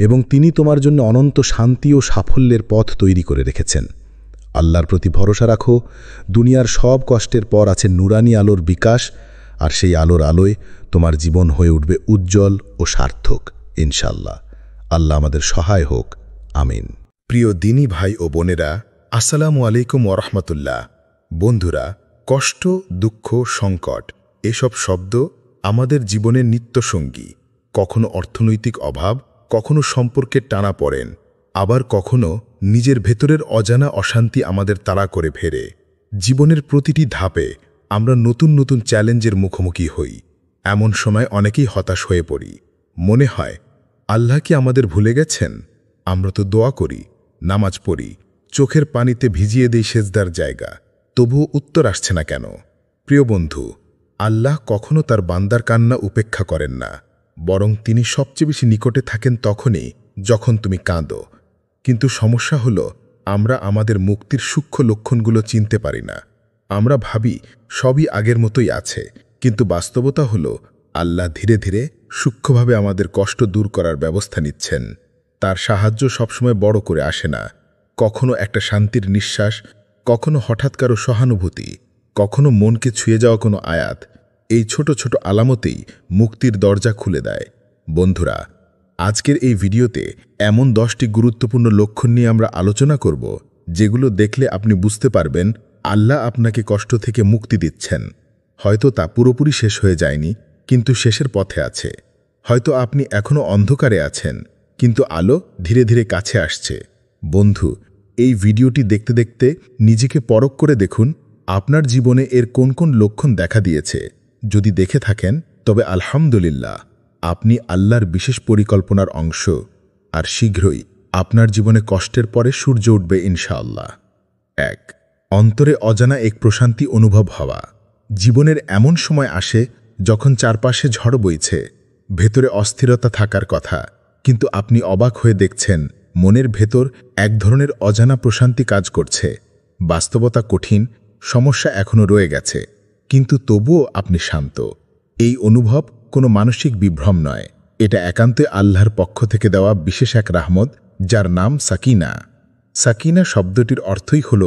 এবং তিনি তোমার জন্য অনন্ত শান্তি ও সাফল্যের পথ তৈরি করে রেখেছেন। আল্লাহর প্রতি ভরসা রাখো। দুনিয়ার সব কষ্টের পর আছে নুরানি আলোর বিকাশ, আর সেই আলোর আলোয় তোমার জীবন হয়ে উঠবে উজ্জ্বল ও সার্থক ইনশাআল্লাহ। আল্লাহ আমাদের সহায় হোক, আমিন। প্রিয় দিনী ভাই ও বোনেরা, আসসালামু আলাইকুম ওরহমতুল্লাহ। বন্ধুরা, কষ্ট, দুঃখ, সংকট এসব শব্দ আমাদের জীবনের নিত্যসঙ্গী। কখনো অর্থনৈতিক অভাব, কখনো সম্পর্কের টানাপোড়েন, আবার কখনো নিজের ভেতরের অজানা অশান্তি আমাদের তাড়া করে ফেরে। জীবনের প্রতিটি ধাপে আমরা নতুন নতুন চ্যালেঞ্জের মুখোমুখি হই। এমন সময় অনেকেই হতাশ হয়ে পড়ি। মনে হয় আল্লাহ কি আমাদের ভুলে গেছেন? আমরা তো দোয়া করি, নামাজ পড়ি, চোখের পানিতে ভিজিয়ে দেই সেজদার জায়গা, তবুও উত্তর আসছে না কেন? প্রিয় বন্ধু, আল্লাহ কখনো তার বান্দার কান্না উপেক্ষা করেন না, বরং তিনি সবচেয়ে বেশি নিকটে থাকেন তখনই যখন তুমি কাঁদো। কিন্তু সমস্যা হলো আমরা আমাদের মুক্তির সূক্ষ্ম লক্ষণগুলো চিনতে পারি না। আমরা ভাবি সবই আগের মতোই আছে, কিন্তু বাস্তবতা হলো আল্লাহ ধীরে ধীরে সূক্ষ্মভাবে আমাদের কষ্ট দূর করার ব্যবস্থা নিচ্ছেন। তার সাহায্য সবসময় বড় করে আসে না। কখনো একটা শান্তির নিঃশ্বাস, কখনো হঠাৎ কারো সহানুভূতি, কখনো মনকে ছুঁয়ে যাওয়া কোনো আয়াত। এই ছোট ছোট আলামতেই মুক্তির দরজা খুলে দেয়। বন্ধুরা, আজকের এই ভিডিওতে এমন 10টি গুরুত্বপূর্ণ লক্ষণ নিয়ে আমরা আলোচনা করব, যেগুলো দেখলে আপনি বুঝতে পারবেন আল্লাহ আপনাকে কষ্ট থেকে মুক্তি দিচ্ছেন। হয়তো তা পুরোপুরি শেষ হয়ে যায়নি, কিন্তু শেষের পথে আছে। হয়তো আপনি এখনও অন্ধকারে আছেন, কিন্তু আলো ধীরে ধীরে কাছে আসছে। বন্ধু, এই ভিডিওটি দেখতে দেখতে নিজেকে পরখ করে দেখুন আপনার জীবনে এর কোন কোন লক্ষণ দেখা দিয়েছে। যদি দেখে থাকেন তবে আলহামদুলিল্লাহ, আপনি আল্লাহর বিশেষ পরিকল্পনার অংশ। আর শীঘ্রই আপনার জীবনে কষ্টের পরে সূর্য উঠবে ইনশাআল্লাহ। 1. অন্তরে অজানা এক প্রশান্তি অনুভব হওয়া। জীবনের এমন সময় আসে যখন চারপাশে ঝড় বইছে, ভেতরে অস্থিরতা থাকার কথা, কিন্তু আপনি অবাক হয়ে দেখছেন মনের ভেতর এক ধরনের অজানা প্রশান্তি কাজ করছে। বাস্তবতা কঠিন, সমস্যা এখনও রয়ে গেছে, কিন্তু তবুও আপনি শান্ত। এই অনুভব কোনো মানসিক বিভ্রম নয়, এটা একান্তই আল্লাহর পক্ষ থেকে দেওয়া বিশেষ এক রাহমত, যার নাম সাকিনা। সাকিনা শব্দটির অর্থই হল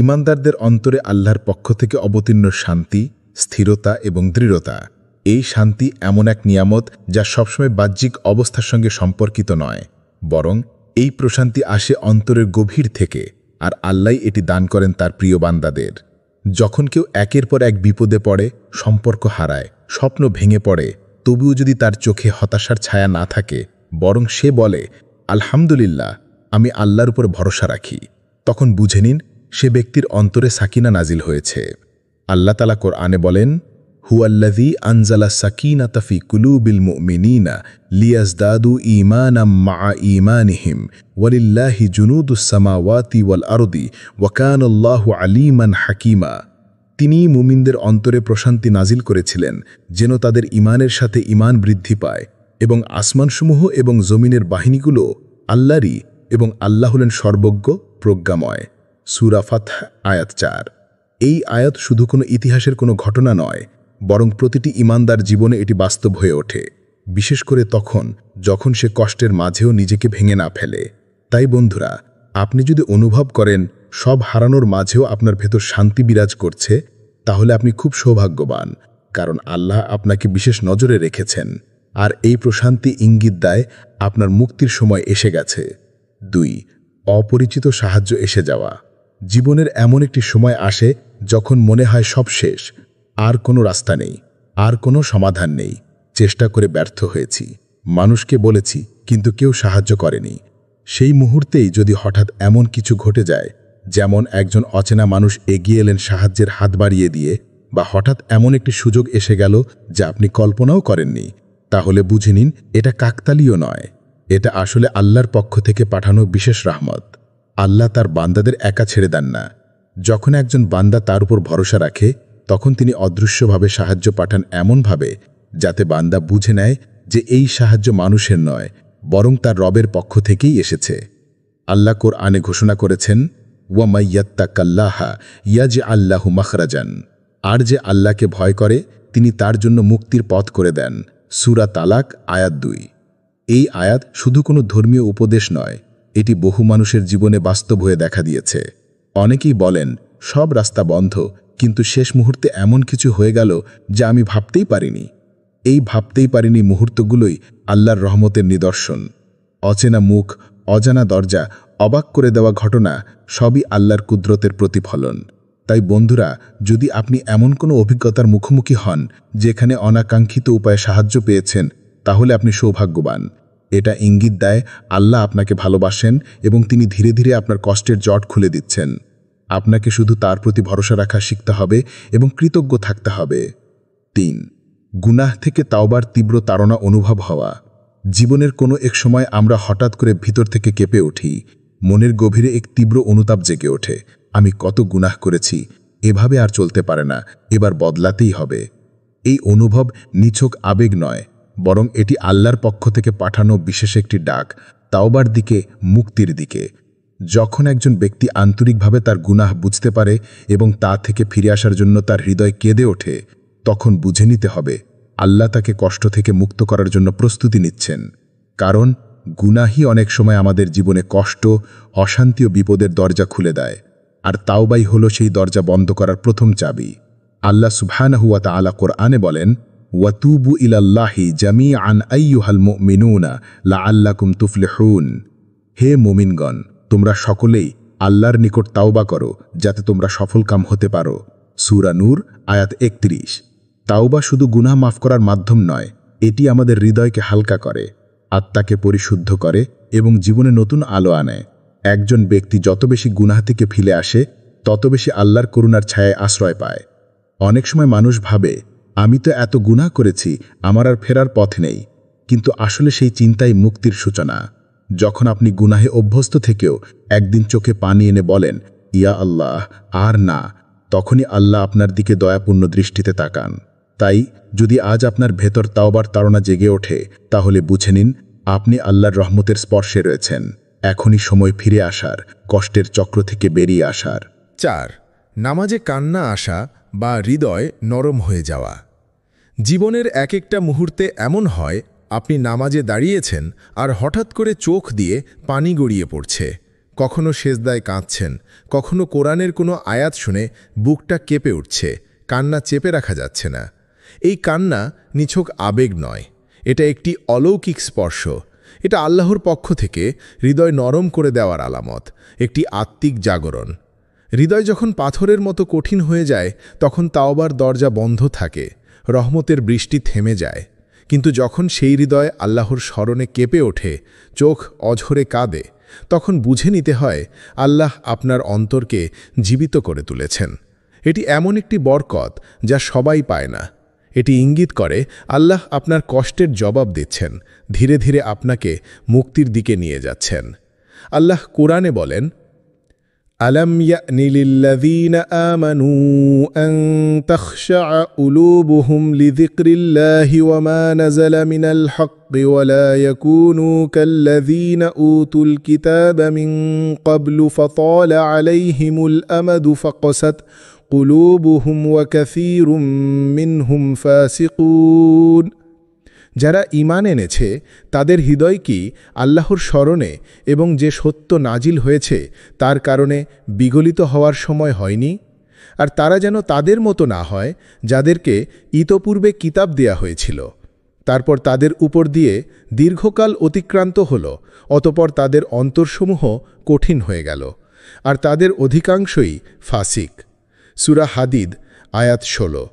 ঈমানদারদের অন্তরে আল্লাহর পক্ষ থেকে অবতীর্ণ শান্তি, স্থিরতা এবং দৃঢ়তা। এই শান্তি এমন এক নিয়ামত যা সবসময় বাহ্যিক অবস্থার সঙ্গে সম্পর্কিত নয়, বরং এই প্রশান্তি আসে অন্তরের গভীর থেকে, আর আল্লাহ এটি দান করেন তার প্রিয় বান্দাদের। যখন কেউ একের পর এক বিপদে পড়ে, সম্পর্ক হারায়, স্বপ্ন ভেঙে পড়ে, তবুও যদি তার চোখে হতাশার ছায়া না থাকে, বরং সে বলে আলহামদুলিল্লাহ, আমি আল্লাহর উপর ভরসা রাখি, তখন বুঝে নিন সে ব্যক্তির অন্তরে সাকিনা নাজিল হয়েছে। আল্লাহ তাআলা কোরআনে বলেন, হুয়াল্লাযী আনজালা সাকিনাতা ফি কুলুবিল মুমিনিনা লিয়াজদাদু ঈমানাম মা'a ঈমানিহিম ওয়ালিল্লাহি জুনুদুস সামাওয়াতি ওয়াল আরদি ওয়া কানাল্লাহু আলীমান হাকীমা। তিনি মুমিনদের অন্তরে প্রশান্তি নাজিল করেছিলেন যেন তাদের ঈমানের সাথে ঈমান বৃদ্ধি পায়, এবং আসমানসমূহ এবং জমিনের বাহিনীগুলো আল্লাহরই, এবং আল্লাহ হলেন সর্বজ্ঞ, প্রজ্ঞাময়। সূরা ফাতহ আয়াত 4। এই আয়াত শুধু কোনো ইতিহাসের কোনো ঘটনা নয়, বরং প্রতিটি ঈমানদার জীবনে এটি বাস্তব হয়ে ওঠে, বিশেষ করে তখন যখন সে কষ্টের মাঝেও নিজেকে ভেঙে না ফেলে। তাই বন্ধুরা, আপনি যদি অনুভব করেন সব হারানোর মাঝেও আপনার ভেতর শান্তি বিরাজ করছে, তাহলে আপনি খুব সৌভাগ্যবান, কারণ আল্লাহ আপনাকে বিশেষ নজরে রেখেছেন, আর এই প্রশান্তি ইঙ্গিত দেয় আপনার মুক্তির সময় এসে গেছে। 2. অপরিচিত সাহায্য এসে যাওয়া। জীবনের এমন একটি সময় আসে যখন মনে হয় সব শেষ, আর কোনো রাস্তা নেই, আর কোনো সমাধান নেই। চেষ্টা করে ব্যর্থ হয়েছি, মানুষকে বলেছি, কিন্তু কেউ সাহায্য করেনি। সেই মুহূর্তেই যদি হঠাৎ এমন কিছু ঘটে যায়, যেমন একজন অচেনা মানুষ এগিয়ে এলেন সাহায্যের হাত বাড়িয়ে দিয়ে, বা হঠাৎ এমন একটি সুযোগ এসে গেল যা আপনি কল্পনাও করেননি, তাহলে বুঝে নিন এটা কাকতালীয় নয়, এটা আসলে আল্লাহর পক্ষ থেকে পাঠানো বিশেষ রাহমত। আল্লাহ তার বান্দাদের একা ছেড়ে দেন না। যখন একজন বান্দা তার উপর ভরসা রাখে, তখন তিনি অদৃশ্যভাবে সাহায্য পাঠান এমনভাবে যাতে বান্দা বুঝে নেয় যে এই সাহায্য মানুষের নয়, বরং তার রবের পক্ষ থেকেই এসেছে। আল্লাহ কোরআনে ঘোষণা করেছেন, ওয়া মাইয়াত্তাকাল্লাহা ইয়াজআল লাহু মাখরাজান। আর যে আল্লাহকে ভয় করে, তিনি তার জন্য মুক্তির পথ করে দেন। সূরা তালাক আয়াত 2। এই আয়াত শুধু কোনো ধর্মীয় উপদেশ নয়, এটি বহু মানুষের জীবনে বাস্তব হয়ে দেখা দিয়েছে। অনেকেই বলেন সব রাস্তা বন্ধ, কিন্তু শেষ মুহূর্তে এমন কিছু হয়ে গেল যা আমি ভাবতেই পারিনি। এই ভাবতেই পারিনি মুহূর্তগুলোই আল্লাহর রহমতের নিদর্শন। অচেনা মুখ, অজানা দরজা, অবাক করে দেওয়া ঘটনা সবই আল্লাহর কুদরতের প্রতিফলন। তাই বন্ধুরা, যদি আপনি এমন কোনো অভিজ্ঞতার মুখোমুখি হন যেখানে অনাকাঙ্ক্ষিত উপায়ে সাহায্য পেয়েছেন, তাহলে আপনি সৌভাগ্যবান। এটা ইঙ্গিত দেয় আল্লাহ আপনাকে ভালোবাসেন এবং তিনি ধীরে ধীরে আপনার কষ্টের জট খুলে দিচ্ছেন। আপনাকে শুধু তার প্রতি ভরসা রাখা শিখতে হবে এবং কৃতজ্ঞ থাকতে হবে। 3. গুনাহ থেকে তাওবার তীব্র তাড়না অনুভব হওয়া। জীবনের কোনো এক সময় আমরা হঠাৎ করে ভিতর থেকে কেঁপে উঠি, মনের গভীরে এক তীব্র অনুতাপ জেগে ওঠে, আমি কত গুনাহ করেছি, এভাবে আর চলতে পারে না, এবার বদলাতেই হবে। এই অনুভব নিছক আবেগ নয়, বরং এটি আল্লাহর পক্ষ থেকে পাঠানো বিশেষ একটি ডাক, তাওবার দিকে, মুক্তির দিকে। যখন একজন ব্যক্তি আন্তরিকভাবে তার গুনাহ বুঝতে পারে এবং তা থেকে ফিরে আসার জন্য তার হৃদয় কেঁদে ওঠে, তখন বুঝে নিতে হবে আল্লাহ তাকে কষ্ট থেকে মুক্ত করার জন্য প্রস্তুতি নিচ্ছেন। কারণ গুনাহই অনেক সময় আমাদের জীবনে কষ্ট, অশান্তি ও বিপদের দরজা খুলে দেয়, আর তাওবাই হলো সেই দরজা বন্ধ করার প্রথম চাবি। আল্লাহ সুবহানাহু ওয়া তাআলা কোরআনে বলেন, ওয়াতুবু ইলাল্লাহি জামিআন আইয়ুহাল মুমিনুনা লাআল্লাকুম তুফলিহুন। হে মুমিনগণ, তোমরা সকলেই আল্লাহর নিকট তাওবা করো যাতে তোমরা সফলকাম হতে পারো। সূরা নূর আয়াত 31। তাওবা শুধু গুনাহ মাফ করার মাধ্যম নয়, এটি আমাদের হৃদয়কে হালকা করে, আত্মাকে পরিশুদ্ধ করে এবং জীবনে নতুন আলো আনে। একজন ব্যক্তি যত বেশি গুনাহ থেকে ফিরে আসে, তত বেশি আল্লাহর করুণার ছায়ায় আশ্রয় পায়। অনেক সময় মানুষ ভাবে, আমি তো এত গুনাহ করেছি, আমার আর ফেরার পথ নেই, কিন্তু আসলে সেই চিন্তাই মুক্তির সূচনা। যখন আপনি গুনাহে অভ্যস্ত থেকেও একদিন চোখে পানি এনে বলেন, ইয়া আল্লাহ, আর না, তখনই আল্লাহ আপনার দিকে দয়াপূর্ণ দৃষ্টিতে তাকান। তাই যদি আজ আপনার ভেতর তাওবার তাড়না জেগে ওঠে, তাহলে বুঝে নিন আপনি আল্লাহর রহমতের স্পর্শে রয়েছেন। এখনই সময় ফিরে আসার, কষ্টের চক্র থেকে বেরিয়ে আসার। 4. নামাজে কান্না আসা বা হৃদয় নরম হয়ে যাওয়া। জীবনের এক একটা মুহূর্তে এমন হয় আপনি নামাজে দাঁড়িয়েছেন আর হঠাৎ করে চোখ দিয়ে পানি গড়িয়ে পড়ছে। কখনো সেজদায় কাঁদছেন, কখনো কোরআনের কোনো আয়াত শুনে বুকটা কেঁপে উঠছে, কান্না চেপে রাখা যাচ্ছে না। এই কান্না নিছক আবেগ নয়, এটা একটি অলৌকিক স্পর্শ। এটা আল্লাহর পক্ষ থেকে হৃদয় নরম করে দেওয়ার আলামত, একটি আত্মিক জাগরণ। হৃদয় যখন পাথরের মতো কঠিন হয়ে যায়, তখন তাওবার দরজা বন্ধ থাকে, রহমতের বৃষ্টি থেমে যায়। কিন্তু যখন সেই হৃদয় আল্লাহর স্মরণে কেঁপে ওঠে, চোখ অঝরে কাঁদে, তখন বুঝে নিতে হয় আল্লাহ আপনার অন্তরকে জীবিত করে তুলেছেন। এটি এমন একটি বরকত যা সবাই পায় না। এটি ইঙ্গিত করে আল্লাহ আপনার কষ্টের জবাব দিচ্ছেন, ধীরে ধীরে আপনাকে মুক্তির দিকে নিয়ে যাচ্ছেন। আল্লাহ কোরআনে বলেন, ألم يأن للذين آمنوا أن تخشع قلوبهم لذكر الله وما نزل من الحق ولا يكونوا كالذين أوتوا الكتاب من قبل فطال عليهم الأمد فقست قلوبهم وكثير منهم فاسقون। যারা ঈমান এনেছে তাদের হৃদয় কি আল্লাহর স্মরণে এবং যে সত্য নাজিল হয়েছে তার কারণে বিগলিত হওয়ার সময় হয়নি? আর তারা যেন তাদের মতো না হয় যাদেরকে ইতপূর্বে কিতাব দেয়া হয়েছিল, তারপর তাদের উপর দিয়ে দীর্ঘকাল অতিক্রান্ত হল, অতপর তাদের অন্তরসমূহ কঠিন হয়ে গেল, আর তাদের অধিকাংশই ফাসিক। সূরা হাদিদ আয়াত 16।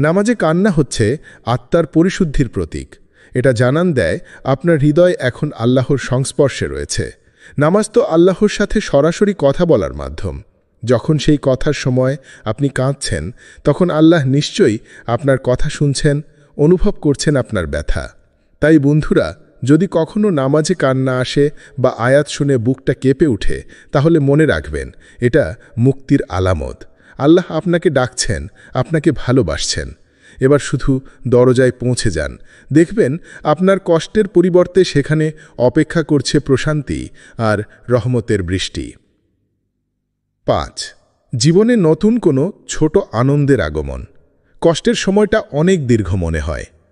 নামাজে কান্না হচ্ছে আত্মার পরিশুদ্ধির প্রতীক। এটা জানান দেয় আপনার হৃদয় এখন আল্লাহর সংস্পর্শে রয়েছে। নামাজ তো আল্লাহর সাথে সরাসরি কথা বলার মাধ্যম। যখন সেই কথার সময় আপনি কাঁদছেন, তখন আল্লাহ নিশ্চয়ই আপনার কথা শুনছেন, অনুভব করছেন আপনার ব্যথা। তাই বন্ধুরা, যদি কখনো নামাজে কান্না আসে বা আয়াত শুনে বুকটা কেঁপে উঠে, তাহলে মনে রাখবেন এটা মুক্তির আলামত। আল্লাহ আপনাকে ডাকছেন, আপনাকে ভালোবাসছেন। এবার শুধু দরজায় পৌঁছে যান, দেখবেন আপনার কষ্টের পরিবর্তে সেখানে অপেক্ষা করছে প্রশান্তি আর রহমতের বৃষ্টি। 5. জীবনে নতুন কোনো ছোট আনন্দের আগমন। কষ্টের সময়টা অনেক দীর্ঘ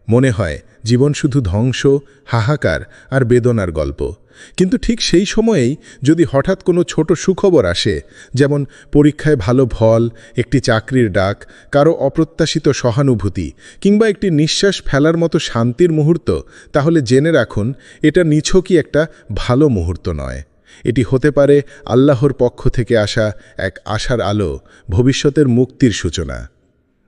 মনে হয় জীবন শুধু ধ্বংস, হাহাকার আর বেদনার গল্প। কিন্তু ঠিক সেই সময়েই যদি হঠাৎ কোনো ছোট সুখবর আসে, যেমন পরীক্ষায় ভালো ফল, একটি চাকরির ডাক, কারো অপ্রত্যাশিত সহানুভূতি কিংবা একটি নিঃশ্বাস ফেলার মতো শান্তির মুহূর্ত, তাহলে জেনে রাখুন এটা নিছকই একটা ভালো মুহূর্ত নয়। এটি হতে পারে আল্লাহর পক্ষ থেকে আসা এক আশার আলো, ভবিষ্যতের মুক্তির সূচনা।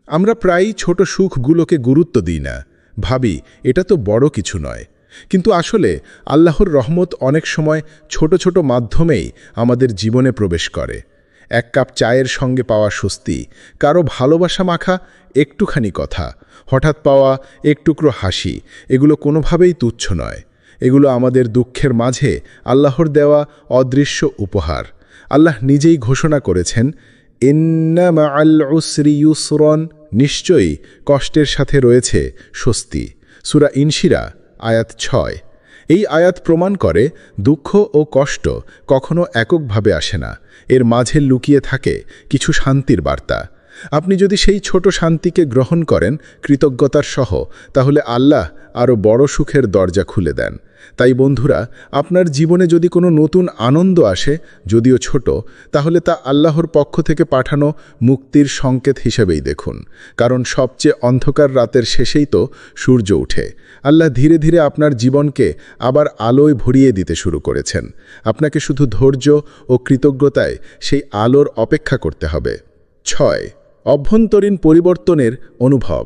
আমরা প্রায়ই ছোট সুখগুলোকে গুরুত্ব দিই না, ভাবি এটা তো বড় কিছু নয়। কিন্তু আসলে আল্লাহর রহমত অনেক সময় ছোট ছোট মাধ্যমেই আমাদের জীবনে প্রবেশ করে। এক কাপ চায়ের সঙ্গে পাওয়া স্বস্তি, কারো ভালোবাসা মাখা একটুখানি কথা, হঠাৎ পাওয়া এক টুকরো হাসি, এগুলো কোনোভাবেই তুচ্ছ নয়। এগুলো আমাদের দুঃখের মাঝে আল্লাহর দেওয়া অদৃশ্য উপহার। আল্লাহ নিজেই ঘোষণা করেছেন, ইন্না মাআল উসরি ইউসরন, নিশ্চয়ই কষ্টের সাথে রয়েছে স্বস্তি। সূরা ইনশিরা আয়াত 6। এই আয়াত প্রমাণ করে দুঃখ ও কষ্ট কখনো এককভাবে আসে না, এর মাঝে লুকিয়ে থাকে কিছু শান্তির বার্তা। আপনি যদি সেই ছোট শান্তিকে গ্রহণ করেন কৃতজ্ঞতার সহ, তাহলে আল্লাহ আরও বড় সুখের দরজা খুলে দেন। তাই বন্ধুরা, আপনার জীবনে যদি কোনো নতুন আনন্দ আসে, যদিও ছোট, তাহলে তা আল্লাহর পক্ষ থেকে পাঠানো মুক্তির সংকেত হিসেবেই দেখুন। কারণ সবচেয়ে অন্ধকার রাতের শেষেই তো সূর্য ওঠে। আল্লাহ ধীরে ধীরে আপনার জীবনকে আবার আলোয় ভরিয়ে দিতে শুরু করেছেন। আপনাকে শুধু ধৈর্য ও কৃতজ্ঞতায় সেই আলোর অপেক্ষা করতে হবে। 6. অভ্যন্তরীণ পরিবর্তনের অনুভব।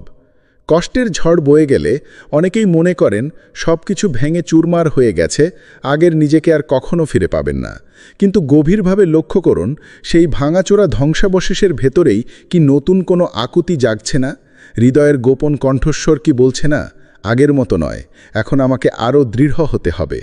কষ্টের ঝড় বয়ে গেলে অনেকেই মনে করেন সব কিছু ভেঙে চুরমার হয়ে গেছে, আগের নিজেকে আর কখনো ফিরে পাবেন না। কিন্তু গভীরভাবে লক্ষ্য করুন, সেই ভাঙাচোরা ধ্বংসাবশেষের ভেতরেই কি নতুন কোনো আকুতি জাগছে না? হৃদয়ের গোপন কণ্ঠস্বর কি বলছে না, আগের মতো নয়, এখন আমাকে আরও দৃঢ় হতে হবে?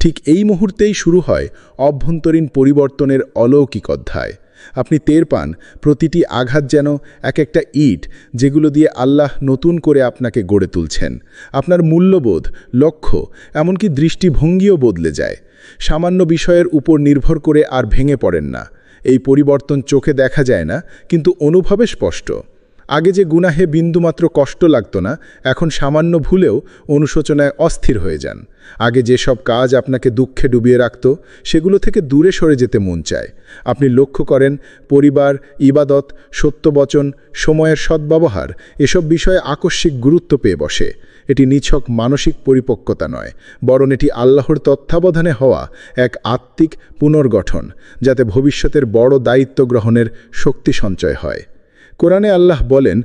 ঠিক এই মুহূর্তেই শুরু হয় অভ্যন্তরীণ পরিবর্তনের অলৌকিক অধ্যায়। আপনি টের পান প্রতিটি আঘাত যেন এক একটা ইট, যেগুলো দিয়ে আল্লাহ নতুন করে আপনাকে গড়ে তুলছেন। আপনার মূল্যবোধ, লক্ষ্য, এমনকি দৃষ্টিভঙ্গিও বদলে যায়। সামান্য বিষয়ের উপর নির্ভর করে আর ভেঙে পড়েন না। এই পরিবর্তন চোখে দেখা যায় না, কিন্তু অনুভবে স্পষ্ট। আগে যে গুনাহে বিন্দুমাত্র কষ্ট লাগতো না, এখন সামান্য ভুলেও অনুশোচনায় অস্থির হয়ে যান। আগে যেসব কাজ আপনাকে দুঃখে ডুবিয়ে রাখত, সেগুলো থেকে দূরে সরে যেতে মন চায়। আপনি লক্ষ্য করেন পরিবার, ইবাদত, সত্যবচন, সময়ের সদ্ব্যবহার এসব বিষয়ে আকস্মিক গুরুত্ব পেয়ে বসে। এটি নিছক মানসিক পরিপক্কতা নয়, বরং এটি আল্লাহর তত্ত্বাবধানে হওয়া এক আত্মিক পুনর্গঠন, যাতে ভবিষ্যতের বড় দায়িত্ব গ্রহণের শক্তি সঞ্চয় হয়। কোরআনে আল্লাহ বলেন,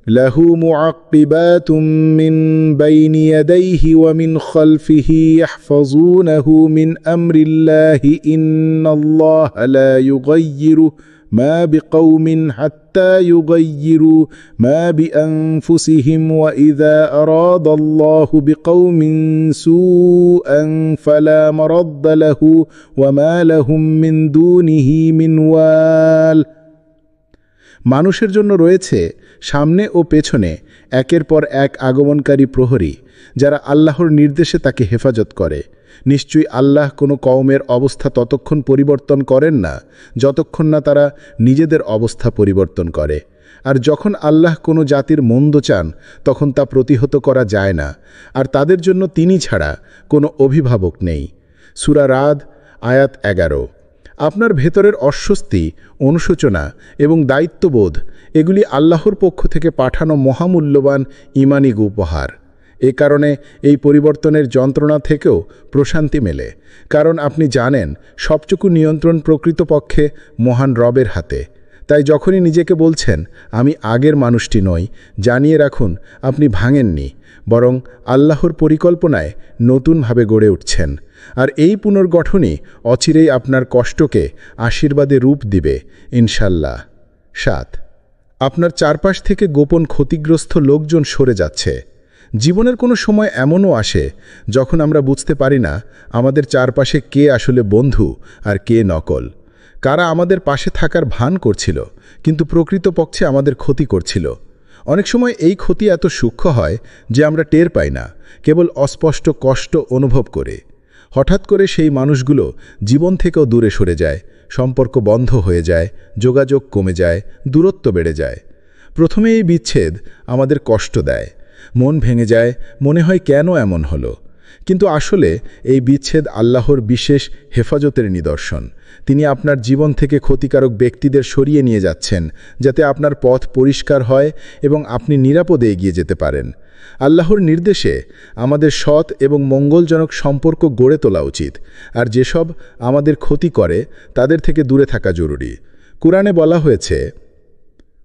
লাহু মুআক্কিবাতুম মিন বাইনি ইয়াদাইহি ওয়া মিন খালফিহি ইয়াহফাযুনাহু মিন আমরিল্লাহি ইন্নাল্লাহা লা ইউগায়্যিরু মা বিকাওমিন হাত্তা ইউগায়্যিরু মা বিআনফুসিহিম ওয়া ইযা আরাদাল্লাহু বিকাওমিন সুআন ফালা মারাদ্দা লাহু ওয়া মা লাহুম মিন দুনিহি মিন ওয়াল। মানুষের জন্য রয়েছে সামনে ও পেছনে একের পর এক আগমনকারী প্রহরী, যারা আল্লাহর নির্দেশে তাকে হেফাজত করে। নিশ্চয়ই আল্লাহ কোনো কওমের অবস্থা ততক্ষণ পরিবর্তন করেন না যতক্ষণ না তারা নিজেদের অবস্থা পরিবর্তন করে। আর যখন আল্লাহ কোনো জাতির মন্দ চান, তখন তা প্রতিহত করা যায় না, আর তাদের জন্য তিনি ছাড়া কোনো অভিভাবক নেই। সূরা রাদ, আয়াত 11। আপনার ভেতরের অস্বস্তি, অনুশোচনা এবং দায়িত্ববোধ এগুলি আল্লাহর পক্ষ থেকে পাঠানো মহামূল্যবান ঈমানী উপহার। এ কারণে এই পরিবর্তনের যন্ত্রণা থেকেও প্রশান্তি মেলে, কারণ আপনি জানেন সবটুকু নিয়ন্ত্রণ প্রকৃতপক্ষে মহান রবের হাতে। তাই যখনই নিজেকে বলছেন আমি আগের মানুষটি নই, জানিয়ে রাখুন আপনি ভাঙেননি, বরং আল্লাহর পরিকল্পনায় নতুনভাবে গড়ে উঠছেন। আর এই পুনর্গঠনই অচিরেই আপনার কষ্টকে আশীর্বাদে রূপ দিবে, ইনশাল্লাহ। 7, আপনার চারপাশ থেকে গোপন ক্ষতিগ্রস্ত লোকজন সরে যাচ্ছে। জীবনের কোনো সময় এমনও আসে যখন আমরা বুঝতে পারি না আমাদের চারপাশে কে আসলে বন্ধু আর কে নকল। কারা আমাদের পাশে থাকার ভান করছিল, কিন্তু প্রকৃতপক্ষে আমাদের ক্ষতি করছিল। অনেক সময় এই ক্ষতি এত সূক্ষ্ম হয় যে আমরা টের পাই না, কেবল অস্পষ্ট কষ্ট অনুভব করে। হঠাৎ করে সেই মানুষগুলো জীবন থেকেও দূরে সরে যায়, সম্পর্ক বন্ধ হয়ে যায়, যোগাযোগ কমে যায়, দূরত্ব বেড়ে যায়। প্রথমে এই বিচ্ছেদ আমাদের কষ্ট দেয়, মন ভেঙে যায়, মনে হয় কেন এমন হলো। কিন্তু আসলে এই বিচ্ছেদ আল্লাহর বিশেষ হেফাজতের নিদর্শন। তিনি আপনার জীবন থেকে ক্ষতিকারক ব্যক্তিদের সরিয়ে নিয়ে যাচ্ছেন, যাতে আপনার পথ পরিষ্কার হয় এবং আপনি নিরাপদে এগিয়ে যেতে পারেন। আল্লাহর নির্দেশে আমাদের সৎ এবং মঙ্গলজনক সম্পর্ক গড়ে তোলা উচিত, আর যেসব আমাদের ক্ষতি করে তাদের থেকে দূরে থাকা জরুরি। কুরআনে বলা হয়েছে,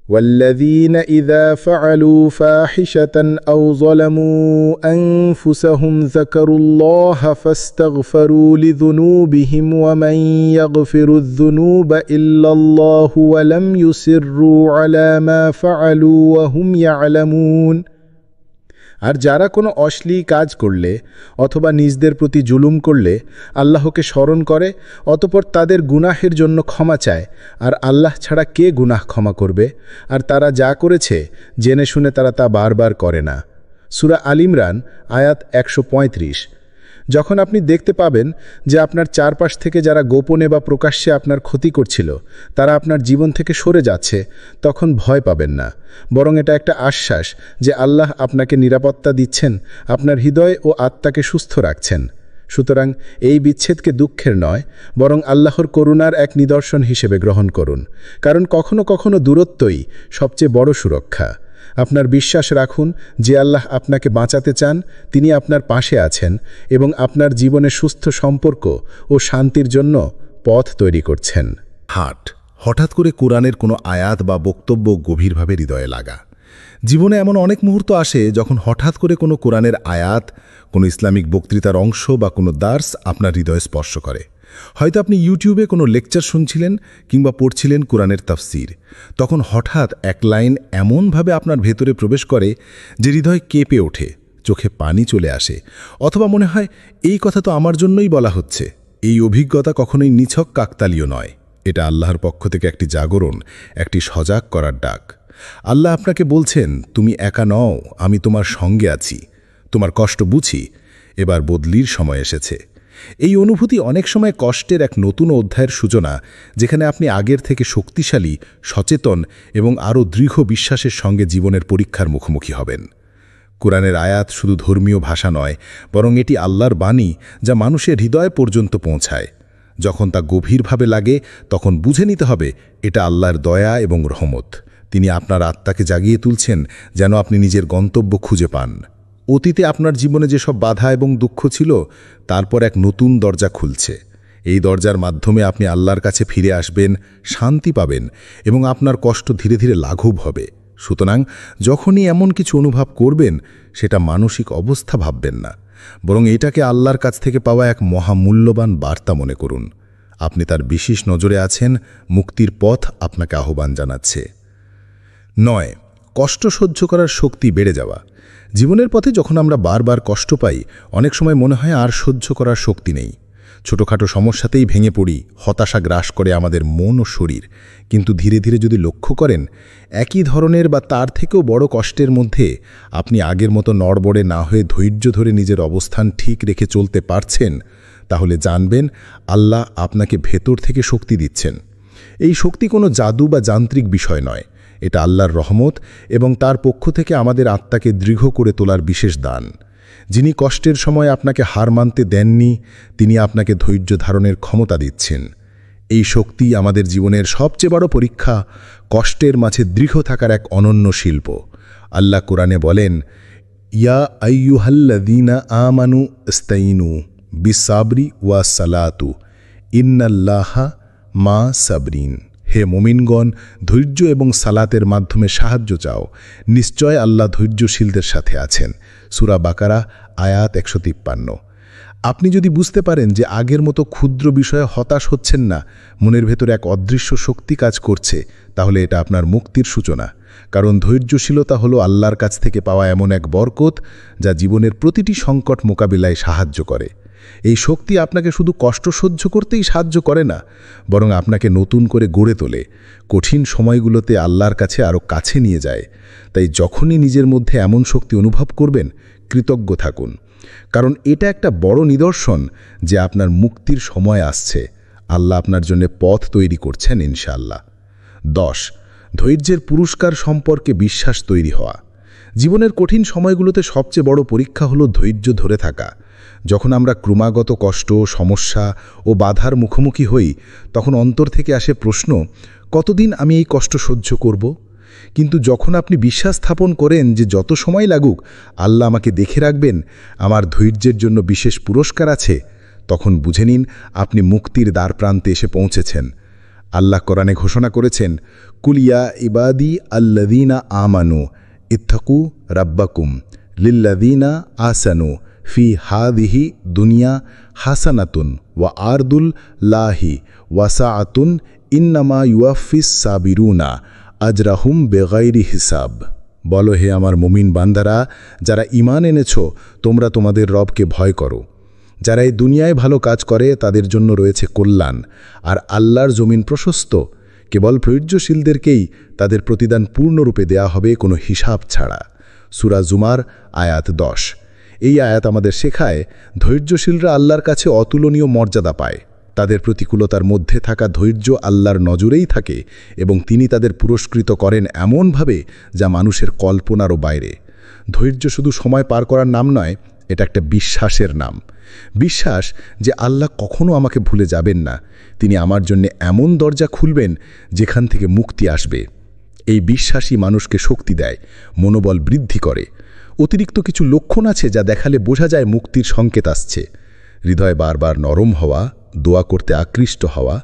والذين إذا فعلوا فاحشة أو ظلموا أنفسهم ذكروا الله فاستغفروا لذنوبهم ومن يغفر الذنوب إلا الله ولم يصروا على ما فعلوا وهم يعلمون। আর যারা কোনো অশ্লীল কাজ করলে অথবা নিজদের প্রতি জুলুম করলে আল্লাহকে স্মরণ করে, অতঃপর তাদের গুনাহের জন্য ক্ষমা চায়, আর আল্লাহ ছাড়া কে গুনাহ ক্ষমা করবে? আর তারা যা করেছে জেনে শুনে তারা তা বারবার করে না। সূরা আল ইমরান, আয়াত 135। যখন আপনি দেখতে পাবেন যে আপনার চারপাশ থেকে যারা গোপনে বা প্রকাশ্যে আপনার ক্ষতি করছিল তারা আপনার জীবন থেকে সরে যাচ্ছে, তখন ভয় পাবেন না, বরং এটা একটা আশ্বাস যে আল্লাহ আপনাকে নিরাপত্তা দিচ্ছেন, আপনার হৃদয় ও আত্মাকে সুস্থ রাখছেন। সুতরাং এই বিচ্ছেদকে দুঃখের নয়, বরং আল্লাহর করুণার এক নিদর্শন হিসেবে গ্রহণ করুন, কারণ কখনো কখনো দূরত্বই সবচেয়ে বড় সুরক্ষা। আপনার বিশ্বাস রাখুন যে আল্লাহ আপনাকে বাঁচাতে চান, তিনি আপনার পাশে আছেন এবং আপনার জীবনে সুস্থ সম্পর্ক ও শান্তির জন্য পথ তৈরি করছেন। হঠাৎ করে কোরআনের কোনো আয়াত বা বক্তব্য গভীরভাবে হৃদয়ে লাগা। জীবনে এমন অনেক মুহূর্ত আসে যখন হঠাৎ করে কোনো কোরআনের আয়াত, কোনো ইসলামিক বক্তৃতার অংশ বা কোনো দার্স আপনার হৃদয়ে স্পর্শ করে। হয়তো আপনি ইউটিউবে কোনো লেকচার শুনছিলেন কিংবা পড়ছিলেন কোরআনের তাফসীর। তখন হঠাৎ এক লাইন এমনভাবে আপনার ভেতরে প্রবেশ করে যে হৃদয় কেঁপে ওঠে, চোখে পানি চলে আসে, অথবা মনে হয় এই কথা তো আমার জন্যই বলা হচ্ছে। এই অভিজ্ঞতা কখনোই নিছক কাকতালীয় নয়, এটা আল্লাহর পক্ষ থেকে একটি জাগরণ, একটি সজাগ করার ডাক। আল্লাহ আপনাকে বলছেন, তুমি একা নও, আমি তোমার সঙ্গে আছি, তোমার কষ্ট বুঝি, এবার বদলির সময় এসেছে। এই অনুভূতি অনেক সময় কষ্টের এক নতুন অধ্যায়ের সূচনা, যেখানে আপনি আগের থেকে শক্তিশালী, সচেতন এবং আরও দৃঢ় বিশ্বাসের সঙ্গে জীবনের পরীক্ষার মুখোমুখি হবেন। কোরআনের আয়াত শুধু ধর্মীয় ভাষা নয়, বরং এটি আল্লাহর বাণী, যা মানুষের হৃদয় পর্যন্ত পৌঁছায়। যখন তা গভীরভাবে লাগে, তখন বুঝে নিতে হবে এটা আল্লাহর দয়া এবং রহমত। তিনি আপনার আত্মাকে জাগিয়ে তুলছেন যেন আপনি নিজের গন্তব্য খুঁজে পান। অতীতে আপনার জীবনে যেসব বাধা এবং দুঃখ ছিল, তারপর এক নতুন দরজা খুলছে। এই দরজার মাধ্যমে আপনি আল্লাহর কাছে ফিরে আসবেন, শান্তি পাবেন এবং আপনার কষ্ট ধীরে ধীরে লাঘব হবে। সুতরাং যখনই এমন কিছু অনুভব করবেন, সেটা মানসিক অবস্থা ভাববেন না, বরং এটাকে আল্লাহর কাছ থেকে পাওয়া এক মহামূল্যবান বার্তা মনে করুন। আপনি তার বিশেষ নজরে আছেন, মুক্তির পথ আপনাকে আহ্বান জানাচ্ছে। 9. কষ্ট সহ্য করার শক্তি বেড়ে যাওয়া। জীবনের পথে যখন আমরা বারবার কষ্ট পাই, অনেক সময় মনে হয় আর সহ্য করার শক্তি নেই। ছোটোখাটো সমস্যাতেই ভেঙে পড়ি, হতাশা গ্রাস করে আমাদের মন ও শরীর। কিন্তু ধীরে ধীরে যদি লক্ষ্য করেন, একই ধরনের বা তার থেকেও বড় কষ্টের মধ্যে আপনি আগের মতো নড়বড়ে না হয়ে ধৈর্য ধরে নিজের অবস্থান ঠিক রেখে চলতে পারছেন, তাহলে জানবেন আল্লাহ আপনাকে ভেতর থেকে শক্তি দিচ্ছেন। এই শক্তি কোনো জাদু বা যান্ত্রিক বিষয় নয়, এটা আল্লাহর রহমত এবং তার পক্ষ থেকে আমাদের আত্মাকে দৃঢ় করে তোলার বিশেষ দান। যিনি কষ্টের সময় আপনাকে হার মানতে দেননি, তিনি আপনাকে ধৈর্য ধারণের ক্ষমতা দিচ্ছেন। এই শক্তি আমাদের জীবনের সবচেয়ে বড় পরীক্ষা, কষ্টের মাঝে দৃঢ় থাকার এক অনন্য শিল্প। আল্লাহ কোরআনে বলেন, ইয়া আইয়ুহাল্লাযীনা আমানু ইস্তাইনু বিসসাবরি ওয়াস সালাতু ইন্নাল্লাহা মা সাবরিন। হে মুমিনগণ, ধৈর্য এবং সালাতের মাধ্যমে সাহায্য চাও, নিশ্চয় আল্লাহ ধৈর্যশীলদের সাথে আছেন। সূরা বাকারা আয়াত 153। আপনি যদি বুঝতে পারেন যে আগের মতো ক্ষুদ্র বিষয়ে হতাশ হচ্ছেন না, মনের ভেতর এক অদৃশ্য শক্তি কাজ করছে, তাহলে এটা আপনার মুক্তির সূচনা। কারণ ধৈর্যশীলতা হলো আল্লাহর কাছ থেকে পাওয়া এমন এক বরকত, যা জীবনের প্রতিটি সংকট মোকাবিলায় সাহায্য করে। এই শক্তি আপনাকে শুধু কষ্ট সহ্য করতেই সাহায্য করে না, বরং আপনাকে নতুন করে গড়ে তোলে, কঠিন সময়গুলোতে আল্লাহর কাছে আরও কাছে নিয়ে যায়। তাই যখনই নিজের মধ্যে এমন শক্তি অনুভব করবেন, কৃতজ্ঞ থাকুন, কারণ এটা একটা বড় নিদর্শন যে আপনার মুক্তির সময় আসছে। আল্লাহ আপনার জন্য পথ তৈরি করছেন ইনশাআল্লাহ। 10. ধৈর্যের পুরস্কার সম্পর্কে বিশ্বাস তৈরি হওয়া। জীবনের কঠিন সময়গুলোতে সবচেয়ে বড় পরীক্ষা হলো ধৈর্য ধরে থাকা। যখন আমরা ক্রমাগত কষ্ট, সমস্যা ও বাধার মুখোমুখি হই, তখন অন্তর থেকে আসে প্রশ্ন, কতদিন আমি এই কষ্ট সহ্য করব? কিন্তু যখন আপনি বিশ্বাস স্থাপন করেন যে যত সময় লাগুক আল্লাহ আমাকে দেখে রাখবেন, আমার ধৈর্যের জন্য বিশেষ পুরস্কার আছে, তখন বুঝে নিন আপনি মুক্তির দ্বার প্রান্তে এসে পৌঁছেছেন। আল্লাহ কোরআনে ঘোষণা করেছেন, কুলিয়া ইবাদি আল্লাযীনা আমানু ইত্তাকু রাব্বাকুম লিল্লাযীনা আসানু ফি হাদিহি দুনিয়া হাসানাতুন ওয়া আরদুল লাহি ওয়াসাআতুন ইন্নামা ইউয়াফিস সাবিরুনা আজরাহুম বেগাইরি হিসাব। বলো, হে আমার মুমিন বান্দারা, যারা ঈমান এনেছ, তোমরা তোমাদের রবকে ভয় করো। যারা এই দুনিয়ায় ভালো কাজ করে তাদের জন্য রয়েছে কল্যাণ, আর আল্লাহর জমিন প্রশস্ত। কেবল ধৈর্যশীলদেরকেই তাদের প্রতিদান পূর্ণরূপে দেয়া হবে, কোনো হিসাব ছাড়া। সূরা জুমার আয়াত 10। এই আয়াত আমাদের শেখায় ধৈর্যশীলরা আল্লাহর কাছে অতুলনীয় মর্যাদা পায়। তাদের প্রতিকূলতার মধ্যে থাকা ধৈর্য আল্লাহর নজরেই থাকে এবং তিনি তাদের পুরস্কৃত করেন এমনভাবে যা মানুষের কল্পনারও বাইরে। ধৈর্য শুধু সময় পার করার নাম নয়, এটা একটা বিশ্বাসের নাম। বিশ্বাস যে আল্লাহ কখনো আমাকে ভুলে যাবেন না, তিনি আমার জন্য এমন দরজা খুলবেন যেখান থেকে মুক্তি আসবে। এই বিশ্বাসই মানুষকে শক্তি দেয়, মনোবল বৃদ্ধি করে। অতিরিক্ত কিছু লক্ষণ আছে যা দেখালে বোঝা যায় মুক্তির সংকেত আসছে। হৃদয় বারবার নরম হওয়া, দোয়া করতে আকৃষ্ট হওয়া,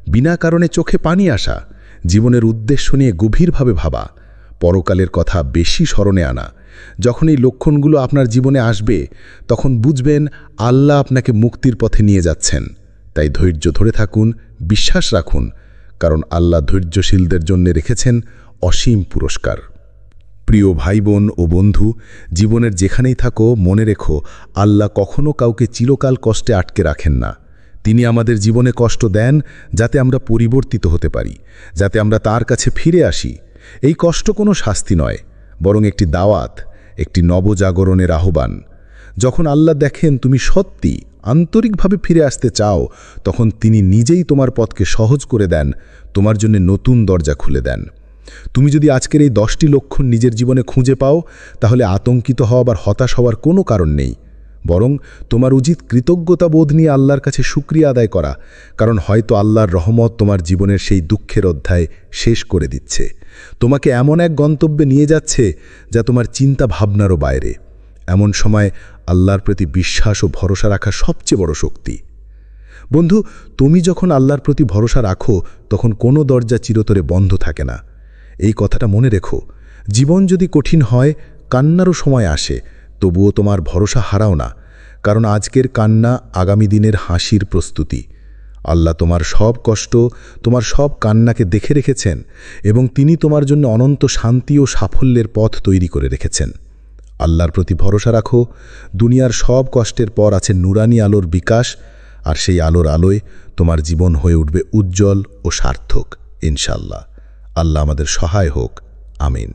বিনা কারণে চোখে পানি আসা, জীবনের উদ্দেশ্য নিয়ে গভীরভাবে ভাবা, পরকালের কথা বেশি স্মরণে আনা। যখন এই লক্ষণগুলো আপনার জীবনে আসবে, তখন বুঝবেন আল্লাহ আপনাকে মুক্তির পথে নিয়ে যাচ্ছেন। তাই ধৈর্য ধরে থাকুন, বিশ্বাস রাখুন, কারণ আল্লাহ ধৈর্যশীলদের জন্য রেখেছেন অসীম পুরস্কার। প্রিয় ভাই বোন ও বন্ধু, জীবনের যেখানেই থাকো মনে রেখো, আল্লাহ কখনো কাউকে চিরকাল কষ্টে আটকে রাখেন না। তিনি আমাদের জীবনে কষ্ট দেন যাতে আমরা পরিবর্তিত হতে পারি, যাতে আমরা তার কাছে ফিরে আসি। এই কষ্ট কোনো শাস্তি নয়, বরং একটি দাওয়াত, একটি নবজাগরণের আহ্বান। যখন আল্লাহ দেখেন তুমি সত্যি আন্তরিকভাবে ফিরে আসতে চাও, তখন তিনি নিজেই তোমার পথকে সহজ করে দেন, তোমার জন্য নতুন দরজা খুলে দেন। তুমি যদি আজকের এই 10টি লক্ষণ নিজের জীবনে খুঁজে পাও, তাহলে আতঙ্কিত হওয়া বা হতাশ হওয়ার কোনো কারণ নেই, বরং তোমার উচিত কৃতজ্ঞতা বোধ নিয়ে আল্লাহর কাছে শুকরিয়া আদায় করা, কারণ হয়তো আল্লাহর রহমত তোমার জীবনের সেই দুঃখের অধ্যায় শেষ করে দিচ্ছে, তোমাকে এমন এক গন্তব্যে নিয়ে যাচ্ছে যা তোমার চিন্তা ভাবনারও বাইরে। এমন সময় আল্লাহর প্রতি বিশ্বাস ও ভরসা রাখা সবচেয়ে বড় শক্তি। বন্ধু, তুমি যখন আল্লাহর প্রতি ভরসা রাখো, তখন কোনো দরজা চিরতরে বন্ধ থাকে না। এই কথাটা মনে রেখো, জীবন যদি কঠিন হয়, কান্নারও সময় আসে, তবুও তোমার ভরসা হারাও না, কারণ আজকের কান্না আগামী দিনের হাসির প্রস্তুতি। আল্লাহ তোমার সব কষ্ট, তোমার সব কান্নাকে দেখে রেখেছেন এবং তিনি তোমার জন্য অনন্ত শান্তি ও সাফল্যের পথ তৈরি করে রেখেছেন। আল্লাহর প্রতি ভরসা রাখো, দুনিয়ার সব কষ্টের পর আছে নুরানি আলোর বিকাশ, আর সেই আলোর আলোয় তোমার জীবন হয়ে উঠবে উজ্জ্বল ও সার্থক ইনশাআল্লাহ। আল্লাহ আমাদের সহায় হোক, আমিন।